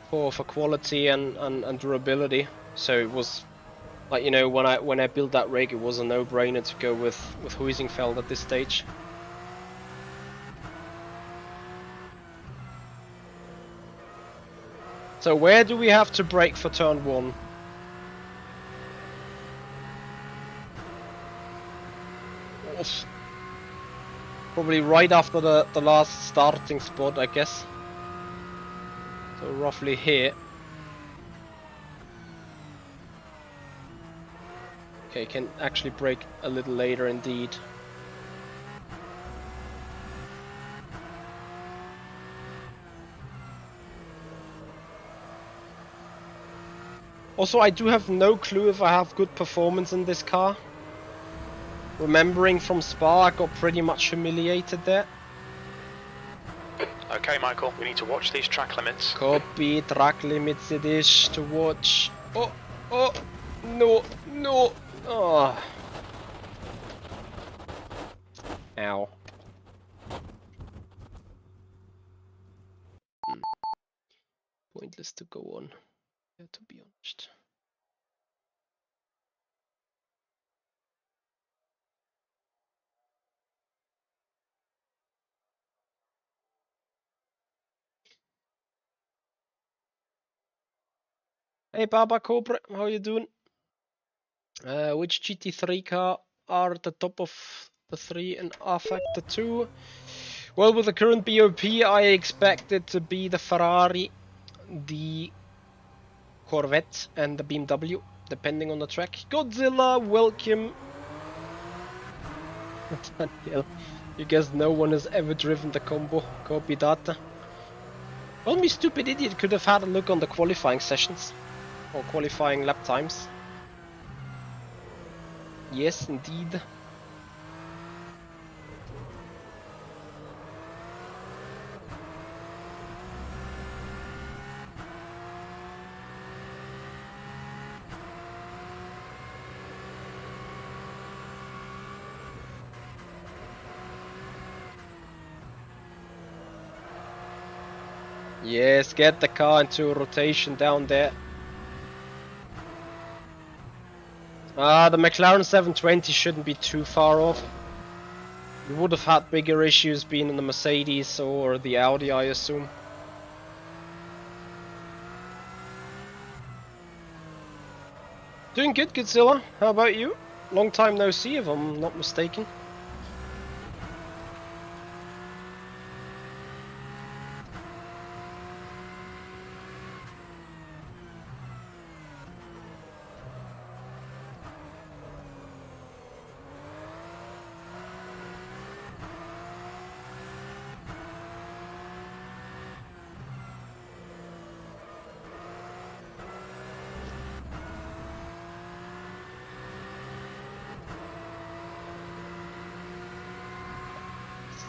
for quality and durability. So it was like, you know, when I built that rig, it was a no-brainer to go with Huizenfeld at this stage. So where do we have to brake for turn 1? Oof. Probably right after the last starting spot, I guess. So roughly here. Okay, can actually brake a little later indeed. Also, I do have no clue if I have good performance in this car. Remembering from Spa, I got pretty much humiliated there. Okay, Michael, we need to watch these track limits. Copy, track limits it is to watch. Oh, oh, no, no. Oh. Ow. Pointless to go on, to be honest. Hey Baba Cobra, how you doing? Which GT3 car are at the top of the 3 in rFactor 2? Well, with the current BOP, I expect it to be the Ferrari, the Corvette, and the BMW, depending on the track. Godzilla, welcome. Daniel, you guess no one has ever driven the combo. Copy that. Well, me stupid idiot could have had a look on the qualifying sessions. Or qualifying lap times. Yes, indeed. Yes, get the car into rotation down there. The McLaren 720 shouldn't be too far off. You would have had bigger issues being in the Mercedes or the Audi, I assume. Doing good, Godzilla. How about you? Long time no see, if I'm not mistaken.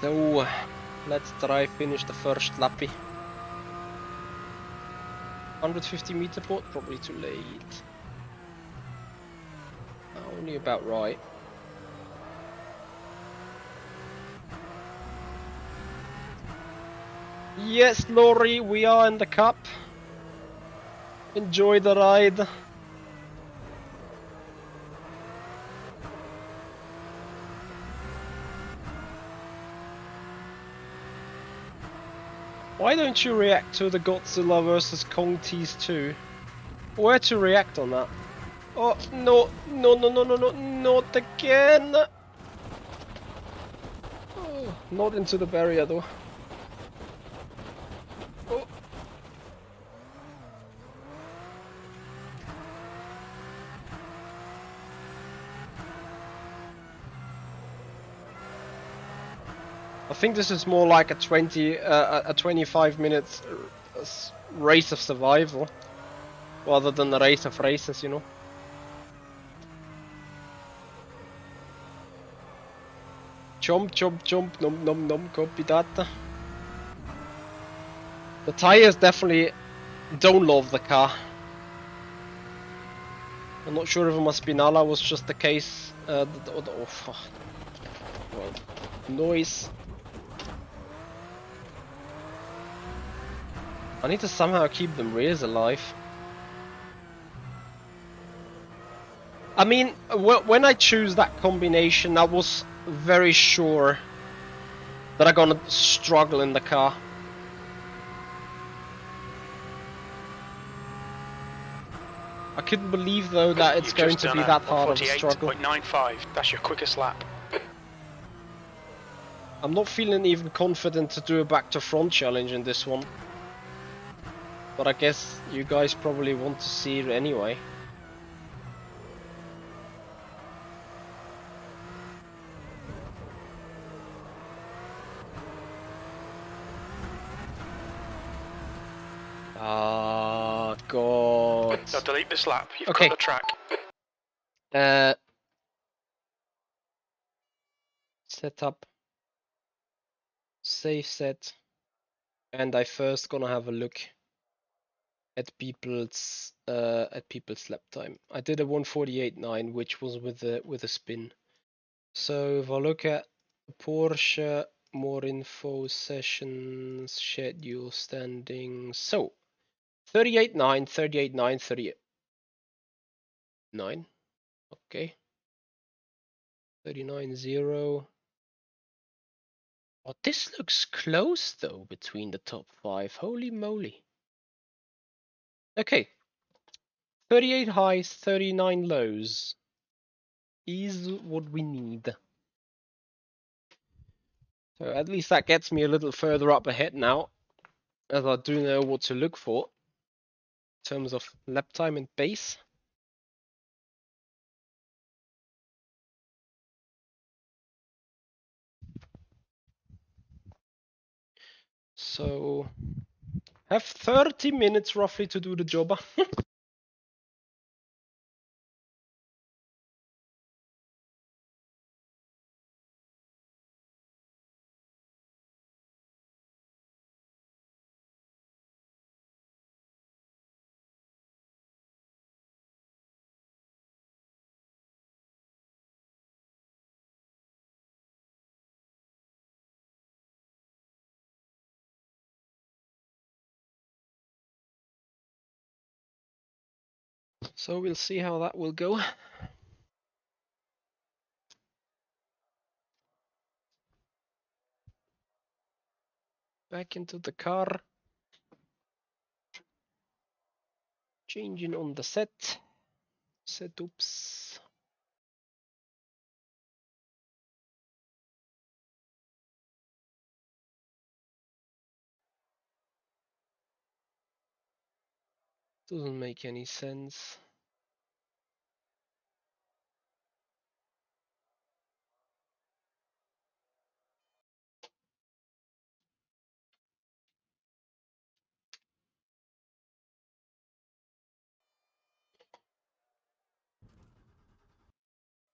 So, let's try finish the first lappy. 150 meter port, probably too late. Only about right. Yes, Lori, we are in the cup. Enjoy the ride. Why don't you react to the Godzilla vs Kong Tease 2? Where to react on that? Oh, no, no, no, no, no, no, not again! Oh, not into the barrier though. Oh. I think this is more like a 25 minutes race of survival, rather than a race of races, you know. Jump, jump, jump, nom nom nom, copy that. The tires definitely don't love the car. I'm not sure if my Spinala was just the case. Well, noise. I need to somehow keep them rears alive. I mean, when I choose that combination, I was very sure that I'm gonna struggle in the car. I couldn't believe though that it's going to be that hard of a struggle. 48.95, that's your quickest lap. I'm not feeling even confident to do a back to front challenge in this one. But I guess you guys probably want to see it anyway. Ah, God. Now delete this lap. You've Okay. cut the track. Setup. Save set. And I first gonna have a look at people's lap time. I did a 1:48.9, which was with a spin. So if I look at Porsche, more info, sessions, schedule, standings. So 38.9, 38.9, 38.9. Okay. 39.0. Oh, this looks close though between the top 5. Holy moly. Okay. 38 highs, 39 lows is what we need. So at least that gets me a little further up ahead now, as I do know what to look for in terms of lap time and pace. So have 30 minutes roughly to do the job. So we'll see how that will go. Back into the car. Changing on the setups. Doesn't make any sense.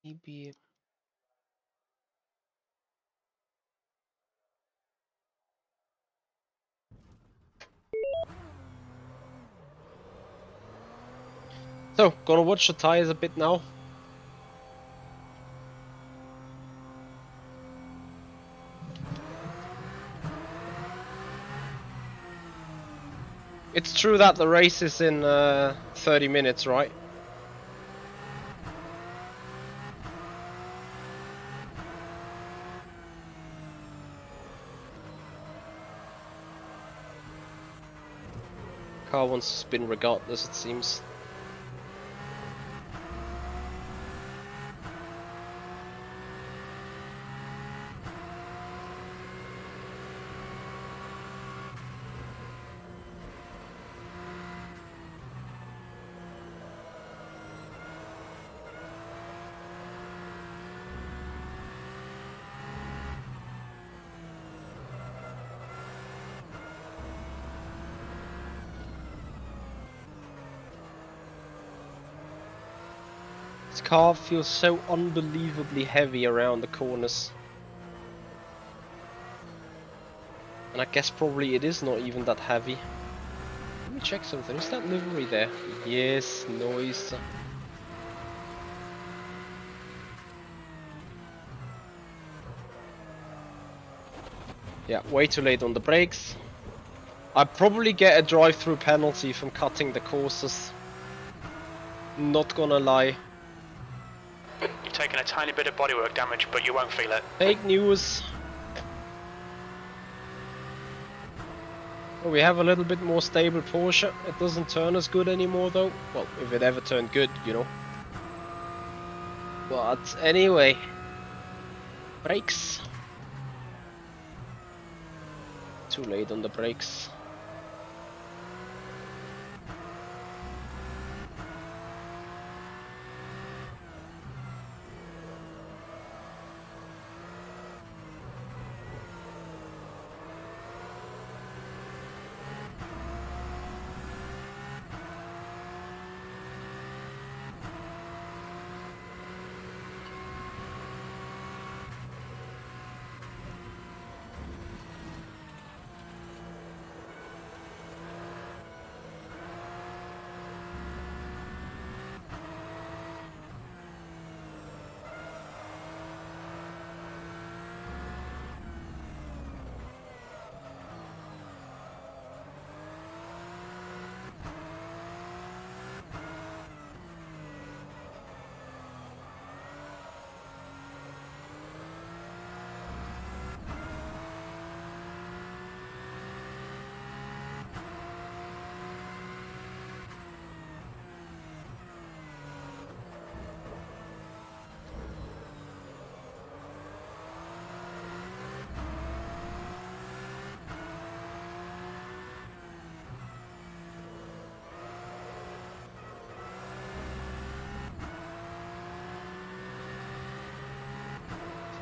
Maybe. So, gonna watch the tires a bit now. It's true that the race is in 30 minutes, right? Car wants to spin regardless, it seems. This car feels so unbelievably heavy around the corners. And I guess probably it is not even that heavy. Let me check something. Is that livery there? Yes, noise. Yeah, way too late on the brakes. I probably get a drive-through penalty from cutting the courses. Not gonna lie. You're taking a tiny bit of bodywork damage, but you won't feel it. Fake news. Well, we have a little bit more stable Porsche. It doesn't turn as good anymore though. Well, if it ever turned good, you know. But anyway. Brakes. too late on the brakes.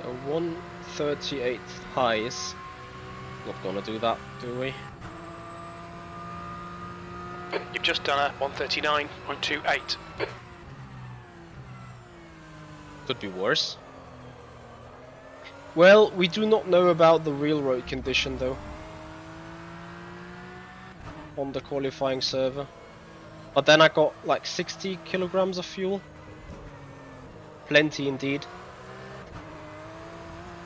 So 138 highs. Not gonna do that, do we? You've just done a 139.28. Could be worse. Well, we do not know about the real road condition though. On the qualifying server. But then I got like 60 kilograms of fuel. Plenty indeed.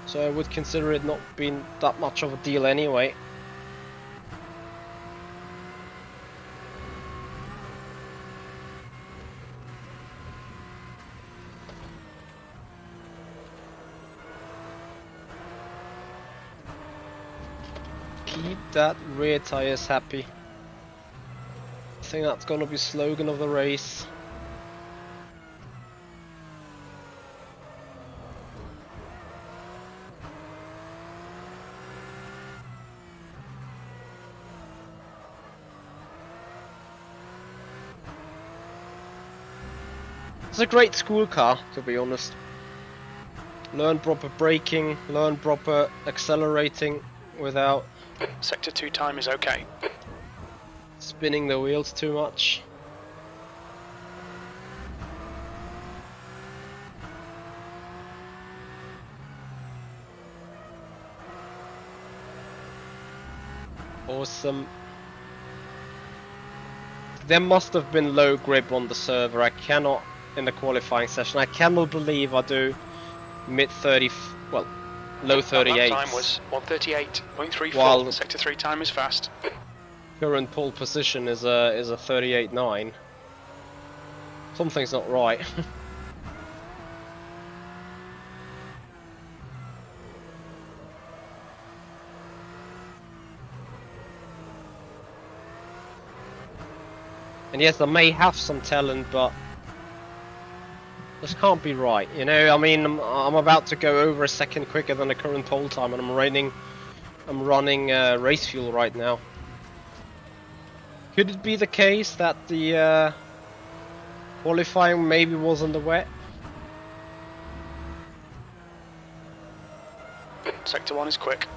So I would consider it not being that much of a deal anyway. Keep that rear tires happy. I think that's gonna be slogan of the race. It's a great school car, to be honest. Learn proper braking, learn proper accelerating without Sector 2 time is okay. spinning the wheels too much. Awesome. There must have been low grip on the server. I cannot, in the qualifying session, I cannot believe I do mid 30, well, low 38. That time was 138.34. While Sector 3 time is fast. current pole position is a 38.9. Something's not right. And yes, I may have some talent, but this can't be right, you know. I mean, I'm about to go over a second quicker than the current pole time, and I'm running race fuel right now. Could it be the case that the qualifying maybe was on the wet? Sector 1 is quick.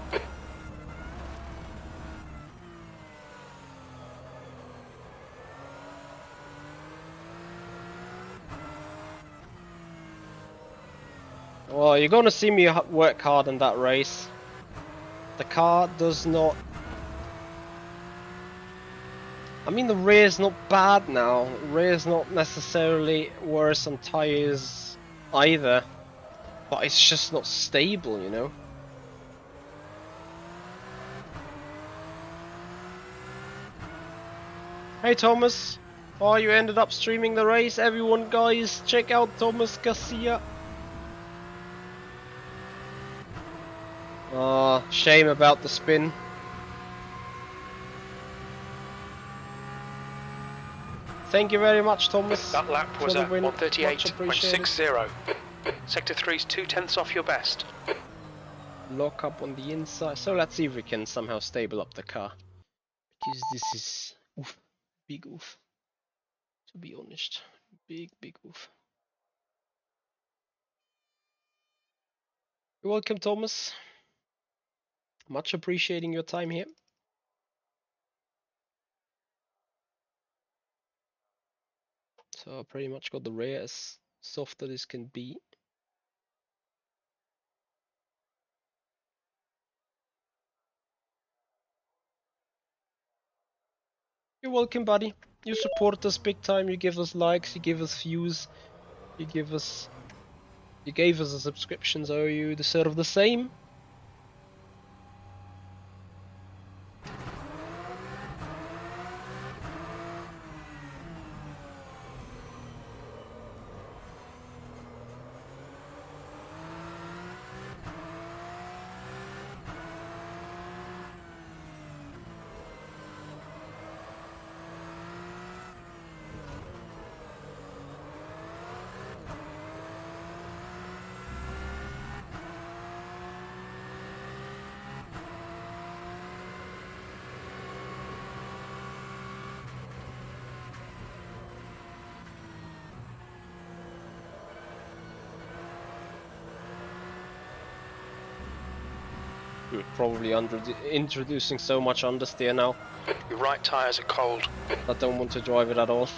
Well, you're gonna see me work hard in that race. The car does not... I mean, the rear's not bad now. The rear's not necessarily worse on tires either. But it's just not stable, you know? Hey Thomas! Oh, you ended up streaming the race. Everyone, guys, check out Thomas Garcia. Shame about the spin. Thank you very much, Thomas. That lap was a 138.60. Sector 3's 0.2 off your best. lock up on the inside. So let's see if we can somehow stable up the car. Because this is oof, big oof. To be honest. Big oof. You're welcome, Thomas. Much appreciating your time here. So I pretty much got the rear as soft as this can be. You're welcome, buddy. You support us big time. You give us likes. You give us views. You gave us a subscription, so you deserve the same. We're probably introducing so much understeer now. Your right tyres are cold. I don't want to drive it at all.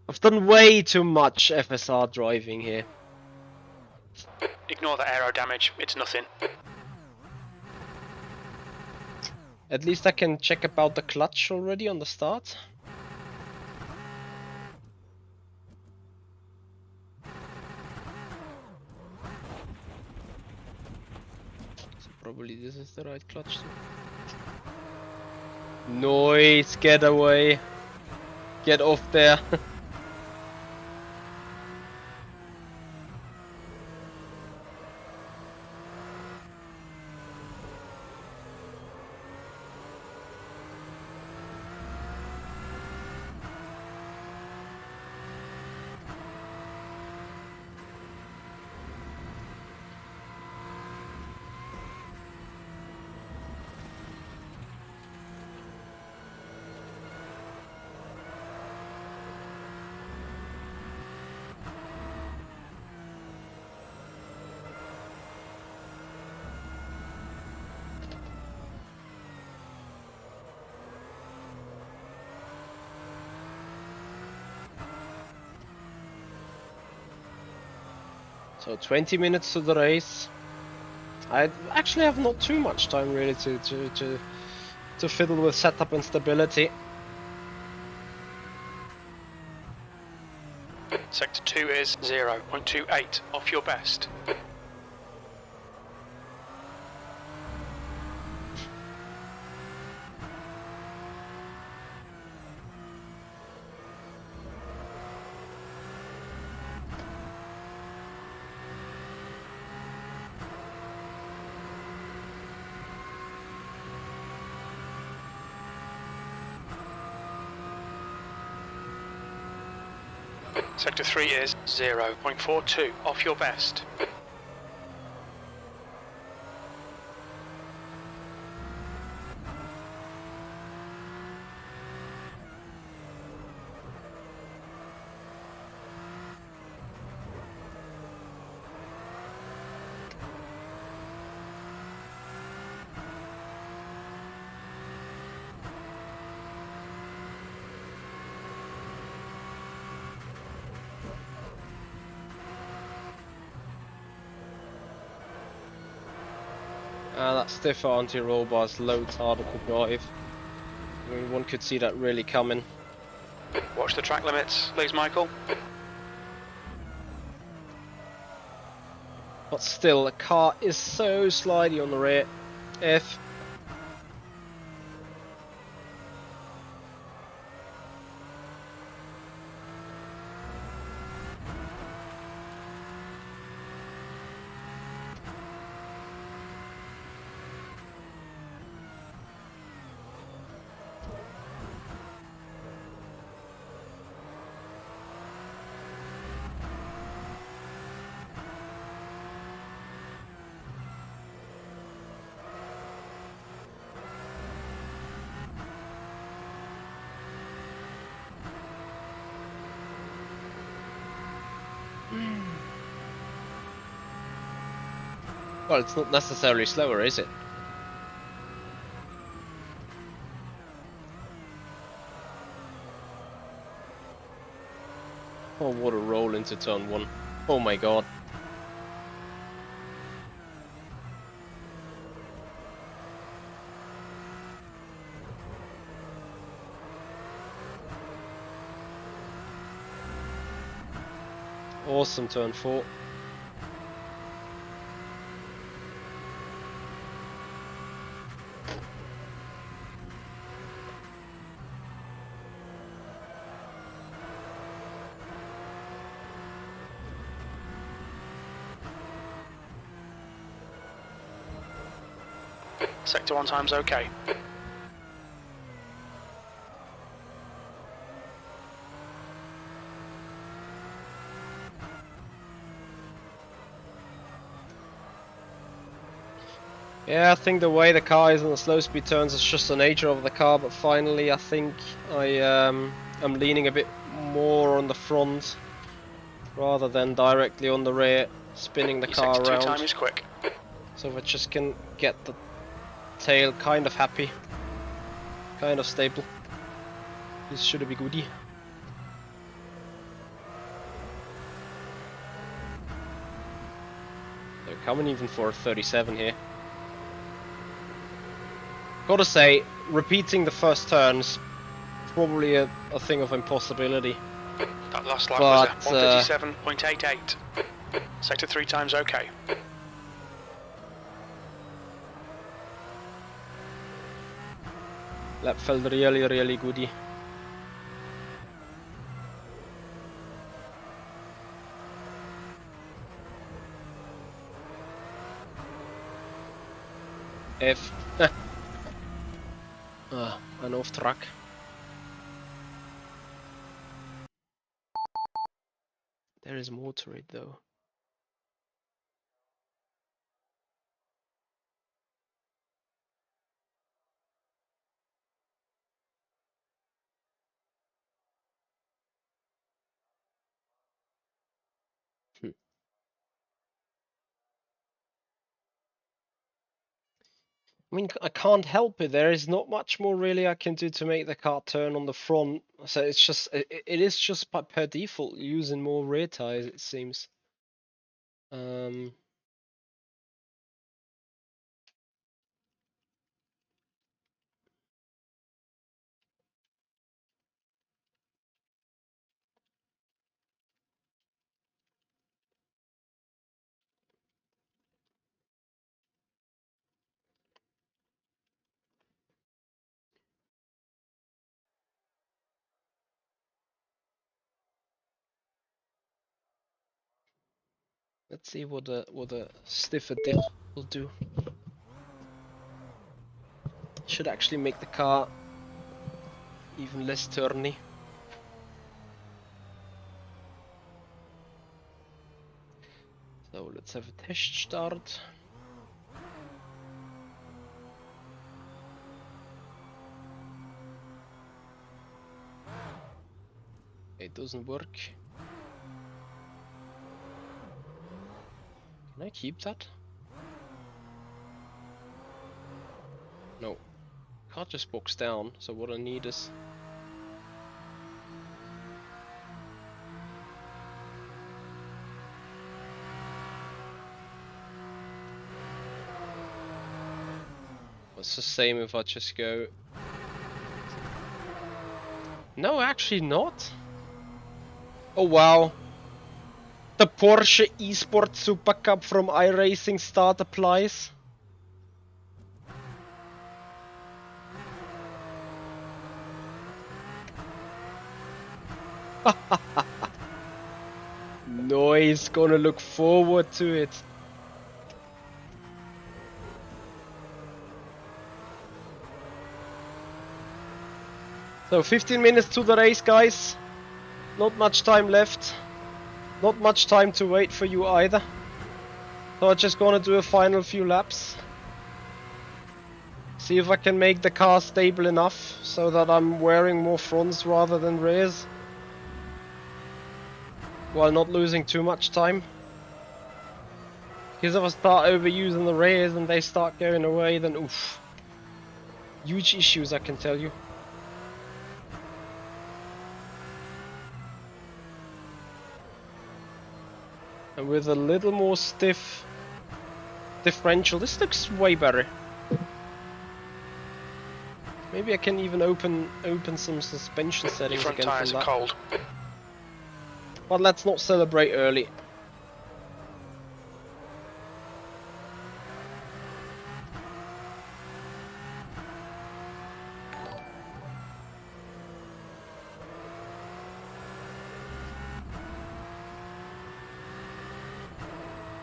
I've done way too much FSR driving here. Ignore the aero damage, it's nothing. At least I can check about the clutch already on the start. So probably this is the right clutch too. Noise, get away. Get off there. So 20 minutes to the race. I actually have not too much time really to fiddle with setup and stability. Sector 2 is 0.28 off your best. Sector 3 is 0.42 off your best. stiffer anti-roll bars, loads harder to drive. I mean, one could see that really coming. Watch the track limits, please, Michael. But still, the car is so slidey on the rear. F. Well, it's not necessarily slower, is it? Oh, what a roll into turn 1. Oh my god. Awesome turn 4. Sector 1 time's okay. Yeah, I think the way the car is on the slow speed turns is just the nature of the car, but finally I think I'm leaning a bit more on the front rather than directly on the rear, spinning the car Sector 2 around. time is quick. So I just can get the tail kind of happy, kind of stable. This should be goodie. They're coming even for 37 here. Gotta say, repeating the first turns, probably a thing of impossibility. That last lap was a 1:37.88. Sector 3 time's okay. That felt really goodie. F. And off track. There is more to it though. I mean, I can't help it. There is not much more really I can do to make the car turn on the front. So it's just, it is just per default using more rear tires, it seems. Let's see what a stiffer diff will do. Should actually make the car even less turny. So let's have a test start. It doesn't work. Can I keep that? No. Can't just box down, so what I need is... It's the same if I just go... No, actually not. Oh wow. The Porsche Esport Super Cup from iRacing start applies. Noise, gonna look forward to it. So 15 minutes to the race, guys. Not much time left. Not much time to wait for you either. So I'm just gonna do a final few laps. See if I can make the car stable enough so that I'm wearing more fronts rather than rears, while not losing too much time. Because if I start overusing the rears and they start going away, then oof. Huge issues, I can tell you. And with a little more stiff differential, this looks way better. Maybe I can even open some suspension settings Front again tires from are that. cold. But let's not celebrate early.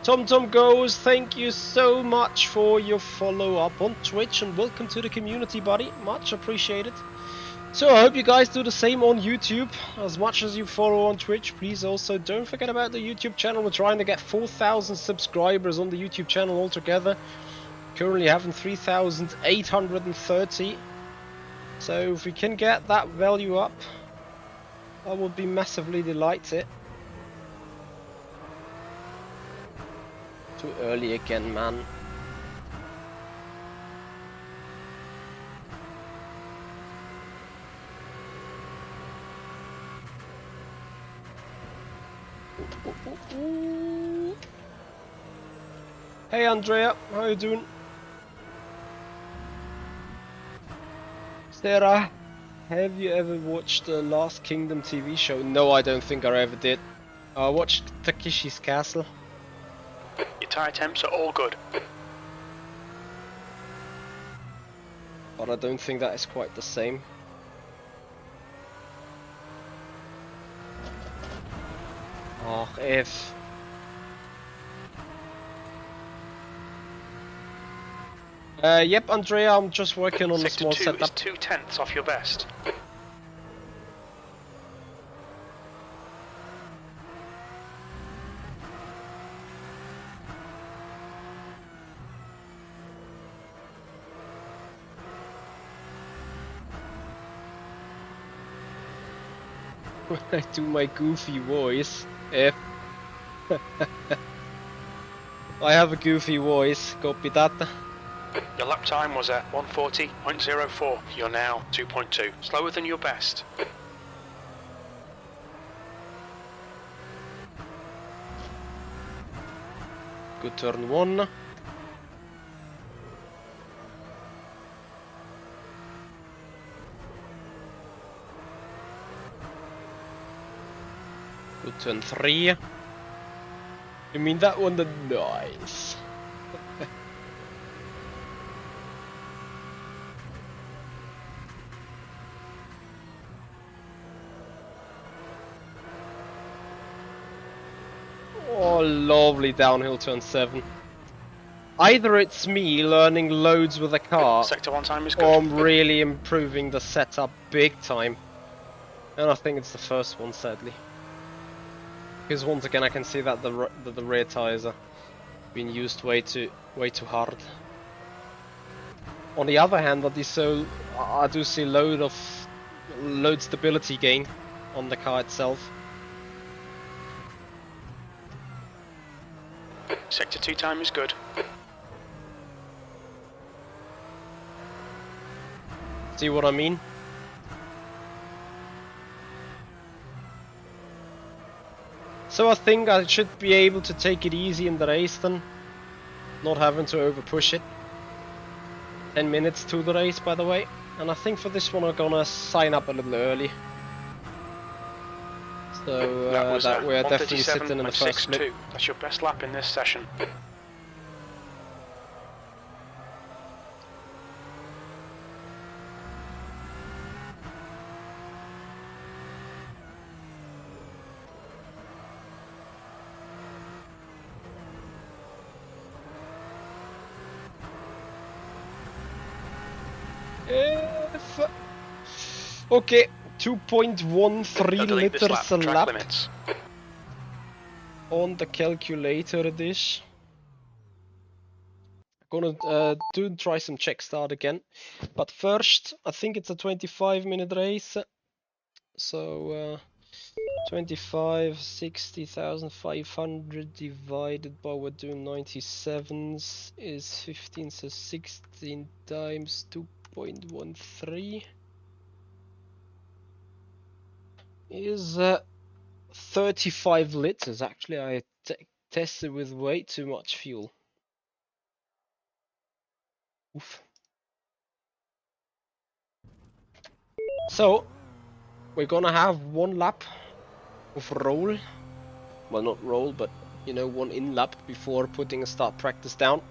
TomTom Goes, thank you so much for your follow up on Twitch and welcome to the community, buddy. Much appreciated. So I hope you guys do the same on YouTube. As much as you follow on Twitch, please also don't forget about the YouTube channel. We're trying to get 4,000 subscribers on the YouTube channel altogether. Currently having 3,830. So if we can get that value up, I would be massively delighted. Too early again, man. Hey Andrea, how you doing? Sarah, have you ever watched the Last Kingdom TV show? No, I don't think I ever did. I watched Takeshi's Castle. Your tyre temps are all good. But I don't think that is quite the same. Oh, if... yep, Andrea, I'm just working on a small Sector 2 is setup. 2/10 off your best. When I do my goofy voice, if... I have a goofy voice, copy that. Your lap time was at 140.04. You're now 2.2. Slower than your best. Good turn one. Good turn three. You mean that one? The nice. Oh, lovely downhill turn 7. Either it's me learning loads with a car, Sector 1 time is good. or I'm really improving the setup big time. And I think it's the first one, sadly. Because once again I can see that the rear tires are being used way too hard. On the other hand, I do see load stability gain on the car itself. Sector 2 time is good. See what I mean? So I think I should be able to take it easy in the race then, not having to over push it. 10 minutes to the race, by the way. And I think for this one I'm gonna sign up a little early. So that we're definitely sitting in the first split. That's your best lap in this session. Okay, 2.13 liters a lap limits. on the calculator dish. Gonna try some check start again, but first I think it's a 25-minute race, so 25 60,500 divided by we're doing 97s is 15, so 16 times 2.13 is 35 liters. Actually, I tested with way too much fuel. Oof. So we're gonna have one lap of roll. Well, not roll, but you know, one in lap before putting a start practice down.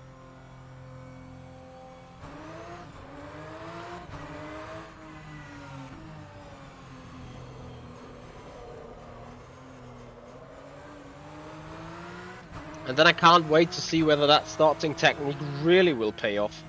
And then I can't wait to see whether that starting technique really will pay off.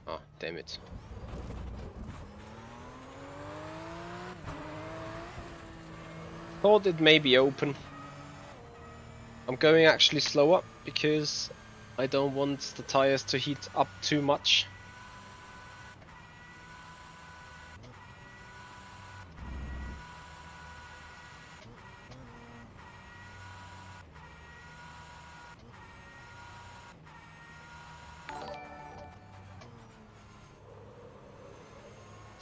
Oh, damn it. Thought it may be open. I'm going actually slower because I don't want the tires to heat up too much.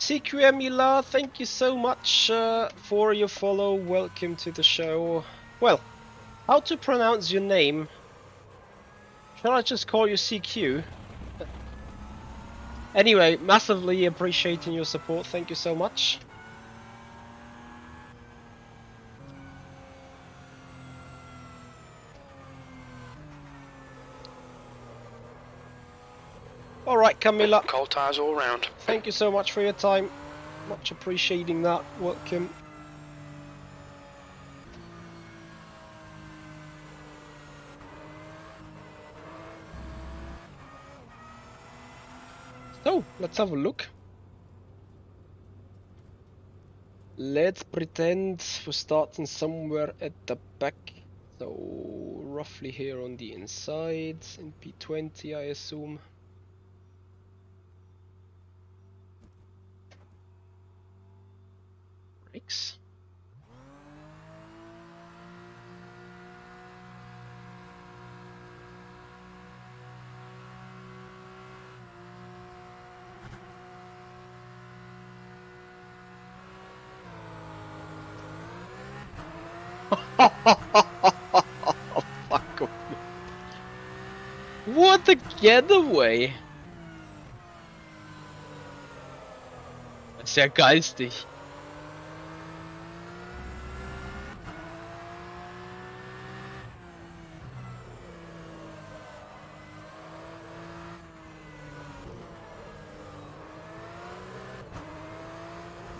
CQM Mila, thank you so much for your follow. Welcome to the show. Well, how to pronounce your name? Shall I just call you CQ? Anyway, massively appreciating your support. Thank you so much. Alright, Camilla. Cold tires all round. Thank you so much for your time. Much appreciating that. Welcome. So, let's have a look. Let's pretend we're starting somewhere at the back. So, roughly here on the inside, in P20 I assume. Brakes. Fuck off. What a getaway! Sehr geistig.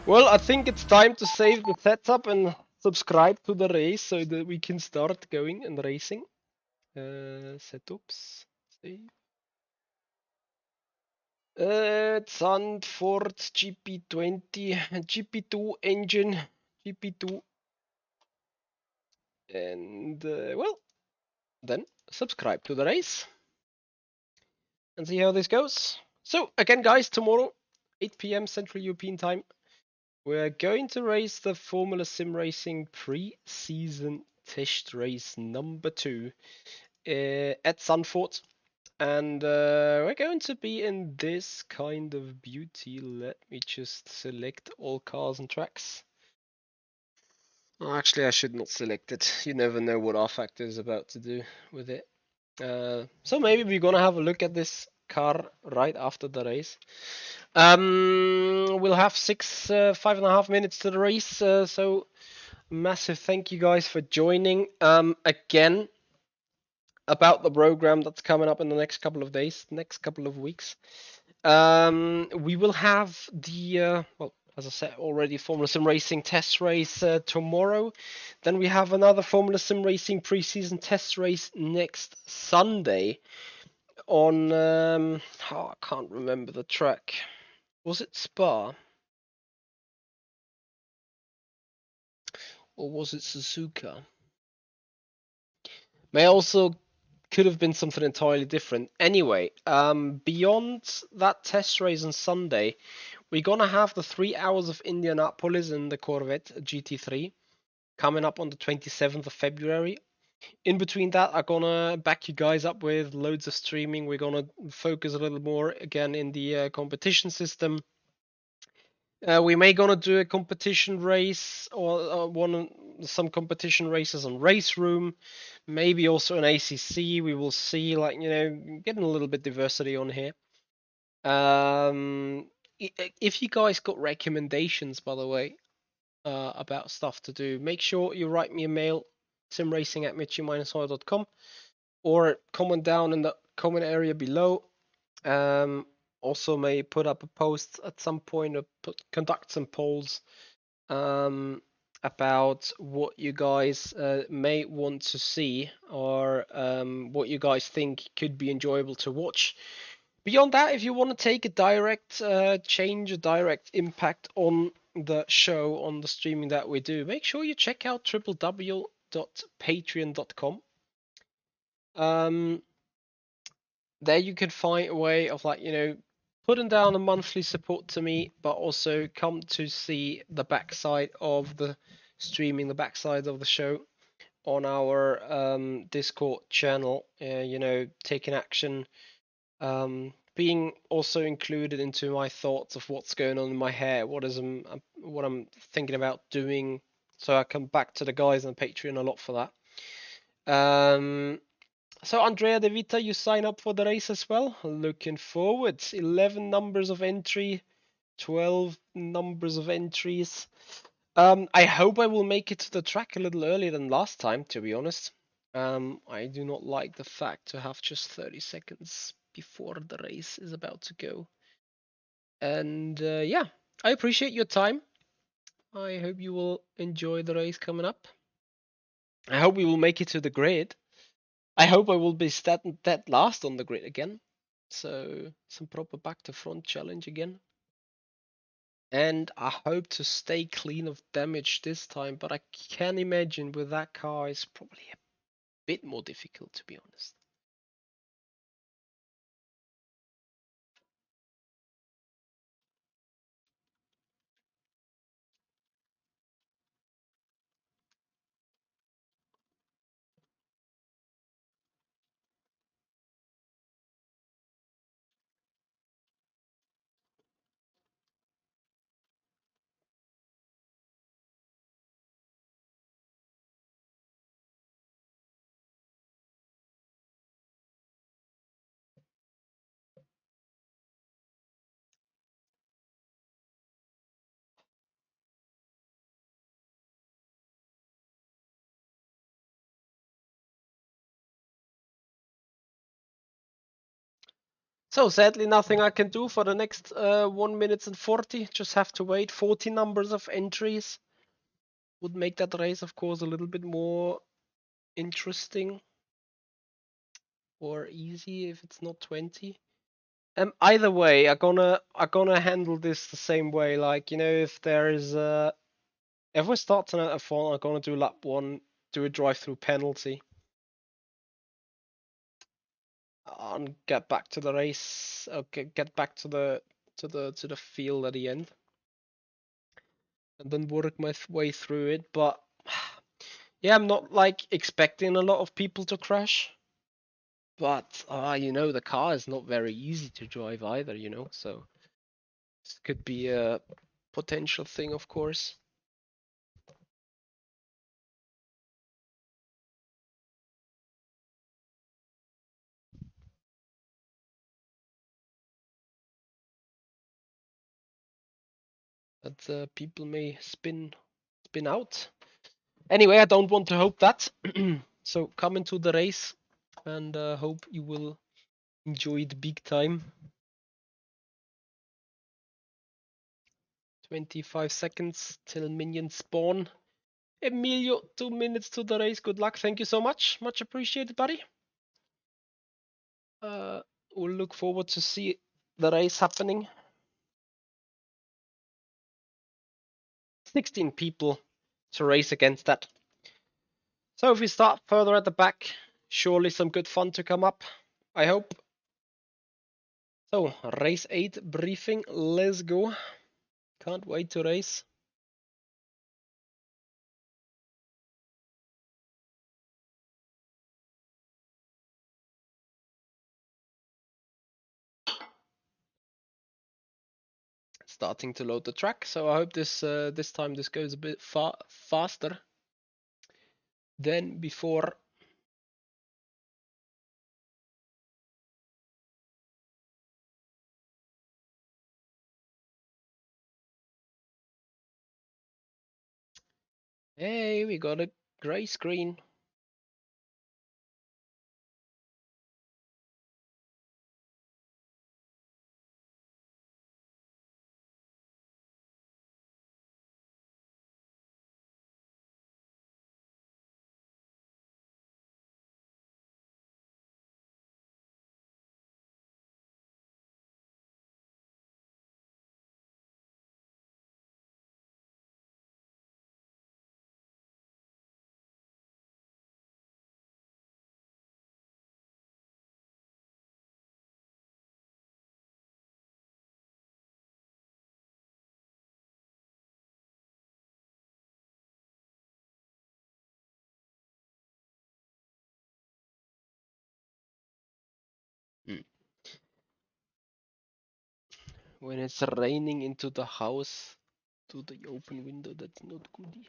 Well, I think it's time to save the setup and subscribe to the race so that we can start going and racing. Setups. Save. Zandvoort GP20, GP2 engine, GP2. And, well, then subscribe to the race and see how this goes. So, again, guys, tomorrow, 8 PM Central European time, we're going to race the Formula Sim Racing pre-season test race number 2 at Zandvoort. And we're going to be in this kind of beauty. Let me just select all cars and tracks. Oh, actually, I should not select it. You never know what rFactor is about to do with it. So maybe we're gonna have a look at this car right after the race. We'll have 5.5 minutes to the race. So massive thank you guys for joining. Again, about the program that's coming up in the next couple of days, next couple of weeks. We will have the well, as I said already, Formula Sim Racing test race tomorrow. Then we have another Formula Sim Racing preseason test race next Sunday on I can't remember the track. Was it Spa or was it Suzuka? May also could have been something entirely different. Anyway, beyond that test race on Sunday, we're gonna have the 3 hours of Indianapolis in the Corvette GT3 coming up on the 27th of February. In between that, I'm gonna back you guys up with loads of streaming. We're gonna focus a little more again in the competition system. We may gonna do a competition race or some competition races on Race Room, maybe also an ACC. We will see, like, getting a little bit diversity on here. If you guys got recommendations, by the way, about stuff to do, make sure you write me a mail, simracing@mitchy-hoyle.com, or comment down in the comment area below. Also may put up a post at some point or conduct some polls about what you guys may want to see, or what you guys think could be enjoyable to watch. Beyond that, if you want to take a direct change, a direct impact on the show, on the streaming that we do, make sure you check out www.patreon.com. There you can find a way of, like, putting down a monthly support to me, but also come to see the backside of the streaming, the backside of the show on our Discord channel. Taking action, being also included into my thoughts of what's going on in my hair, what I'm thinking about doing. So I come back to the guys on Patreon a lot for that. So Andrea De Vita, you sign up for the race as well. Looking forward. 11 numbers of entry, 12 numbers of entries. I hope I will make it to the track a little earlier than last time, to be honest. I do not like the fact to have just 30 seconds before the race is about to go. And yeah, I appreciate your time. I hope you will enjoy the race coming up. I hope we will make it to the grid. I hope I will be dead last on the grid again. So some proper back to front challenge again. And I hope to stay clean of damage this time, but I can imagine with that car it's probably a bit more difficult, to be honest. So sadly, nothing I can do for the next 1 minute and 40. Just have to wait. 40 numbers of entries would make that race, of course, a little bit more interesting or easy if it's not 20. Either way, I'm gonna handle this the same way. Like, if there is if we start tonight at 4, I'm gonna do lap 1, do a drive-through penalty, and get back to the race. Okay, get back to the field at the end, and then work my way through it. But yeah, I'm not like expecting a lot of people to crash. But you know, the car is not very easy to drive either, you know, so this could be a potential thing, of course. That people may spin out. Anyway, I don't want to hope that. So come into the race and hope you will enjoy it big time. 25 seconds till minions spawn. Emilio, 2 minutes to the race. Good luck. Thank you so much. Much appreciated, buddy. We'll look forward to see the race happening. 16 people to race against that. So if we start further at the back, surely some good fun to come up, I hope. So, race 8 briefing, let's go. Can't wait to race. Starting to load the track, so I hope this time this goes a bit faster than before. Hey, we got a gray screen. When it's raining into the house, to the open window, that's not good.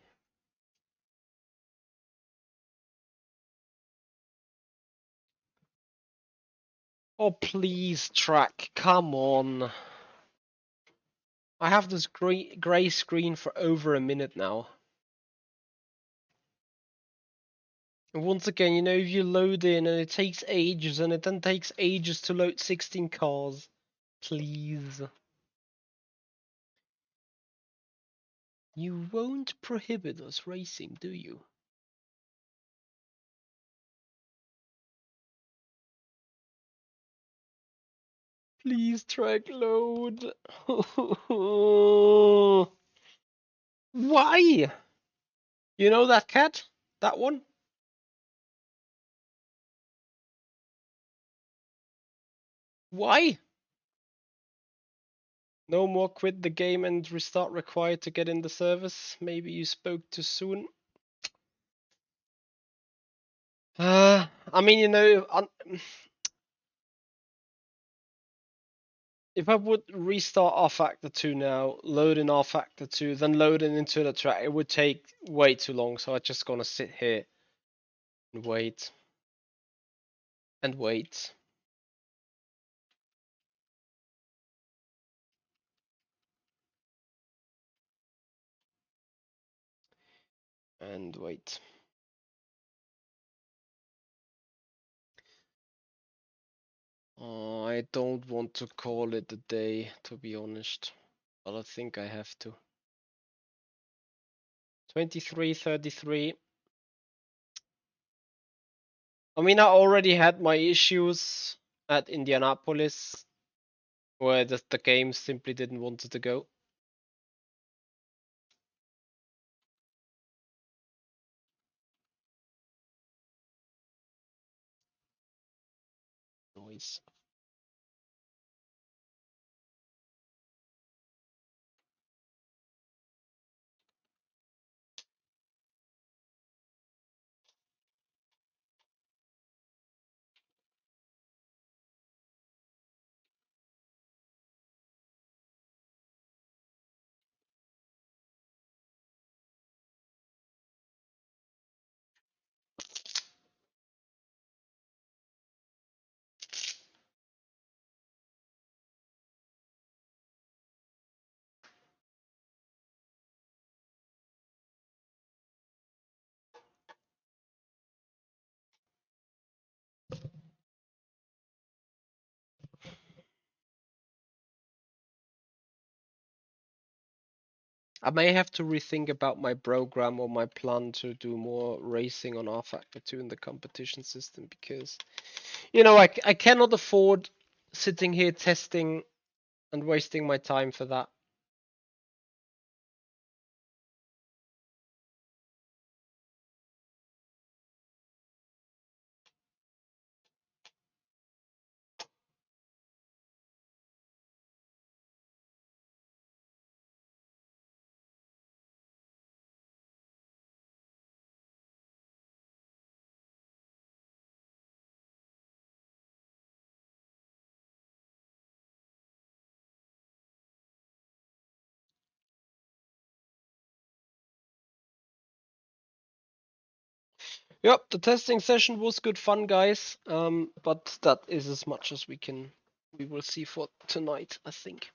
Oh, please, track, come on. I have this gray screen for over a minute now. And once again, you know, if you load in and it takes ages and it then takes ages to load 16 cars. Please. You won't prohibit us racing, do you? Please track load. Why? You know that cat? That one? Why? No more quit the game and restart required to get in the service. Maybe you spoke too soon. I mean, you know, if I would restart rFactor 2 now, load in rFactor 2, then load it into the track, it would take way too long. So I'm just gonna sit here and wait. And wait. And wait. I don't want to call it a day, to be honest. But I think I have to. 23:33. I mean, I already had my issues at Indianapolis, where the game simply didn't want it to go. Noise. I may have to rethink about my program or my plan to do more racing on rFactor 2 in the competition system, because, you know, I cannot afford sitting here testing and wasting my time for that. Yep, the testing session was good fun, guys. But that is as much as we will see for tonight, I think.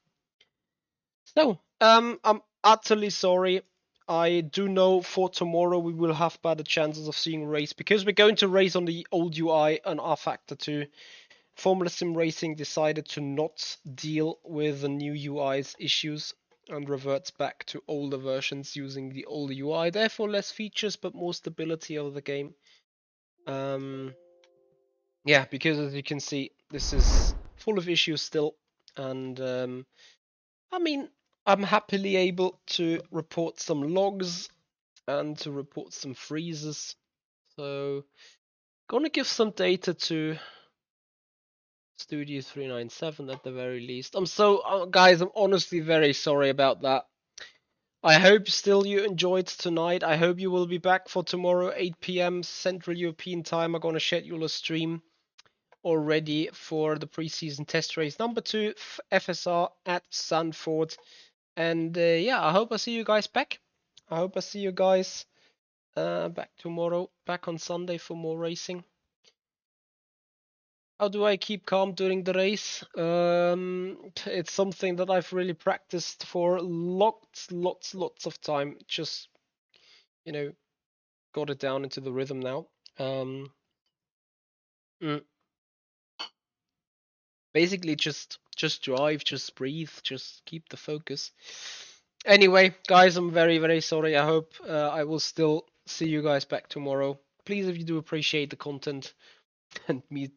So, I'm utterly sorry. I do know for tomorrow we will have better chances of seeing a race, because we're going to race on the old UI and rFactor 2. Formula Sim Racing decided to not deal with the new UI's issues and reverts back to older versions using the older UI. Therefore, less features but more stability of the game. Yeah, because as you can see, this is full of issues still, and I mean, I'm happily able to report some logs and to report some freezes. So, gonna give some data to Studio 397 at the very least. Guys, I'm honestly very sorry about that. I hope still you enjoyed tonight. I hope you will be back for tomorrow, 8 p.m. Central European time. I'm gonna schedule a stream already for the preseason test race number 2 FSR at Zandvoort. And yeah, I hope I see you guys back. I hope I see you guys back tomorrow, back on Sunday for more racing. How do I keep calm during the race? It's something that I've really practiced for lots of time. Just, you know, got it down into the rhythm now. Basically, just drive, just breathe, just keep the focus. Anyway, guys, I'm very sorry. I hope I will still see you guys back tomorrow. Please, if you do appreciate the content and me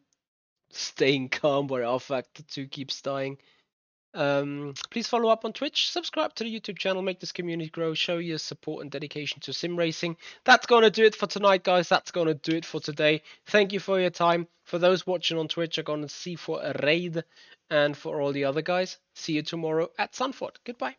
staying calm where rFactor 2 keeps dying, please follow up on Twitch, subscribe to the YouTube channel, make this community grow, show your support and dedication to sim racing. That's gonna do it for tonight, guys. That's gonna do it for today. Thank you for your time. For those watching on Twitch, are gonna see for a raid, and for all the other guys, see you tomorrow at Zandvoort. Goodbye.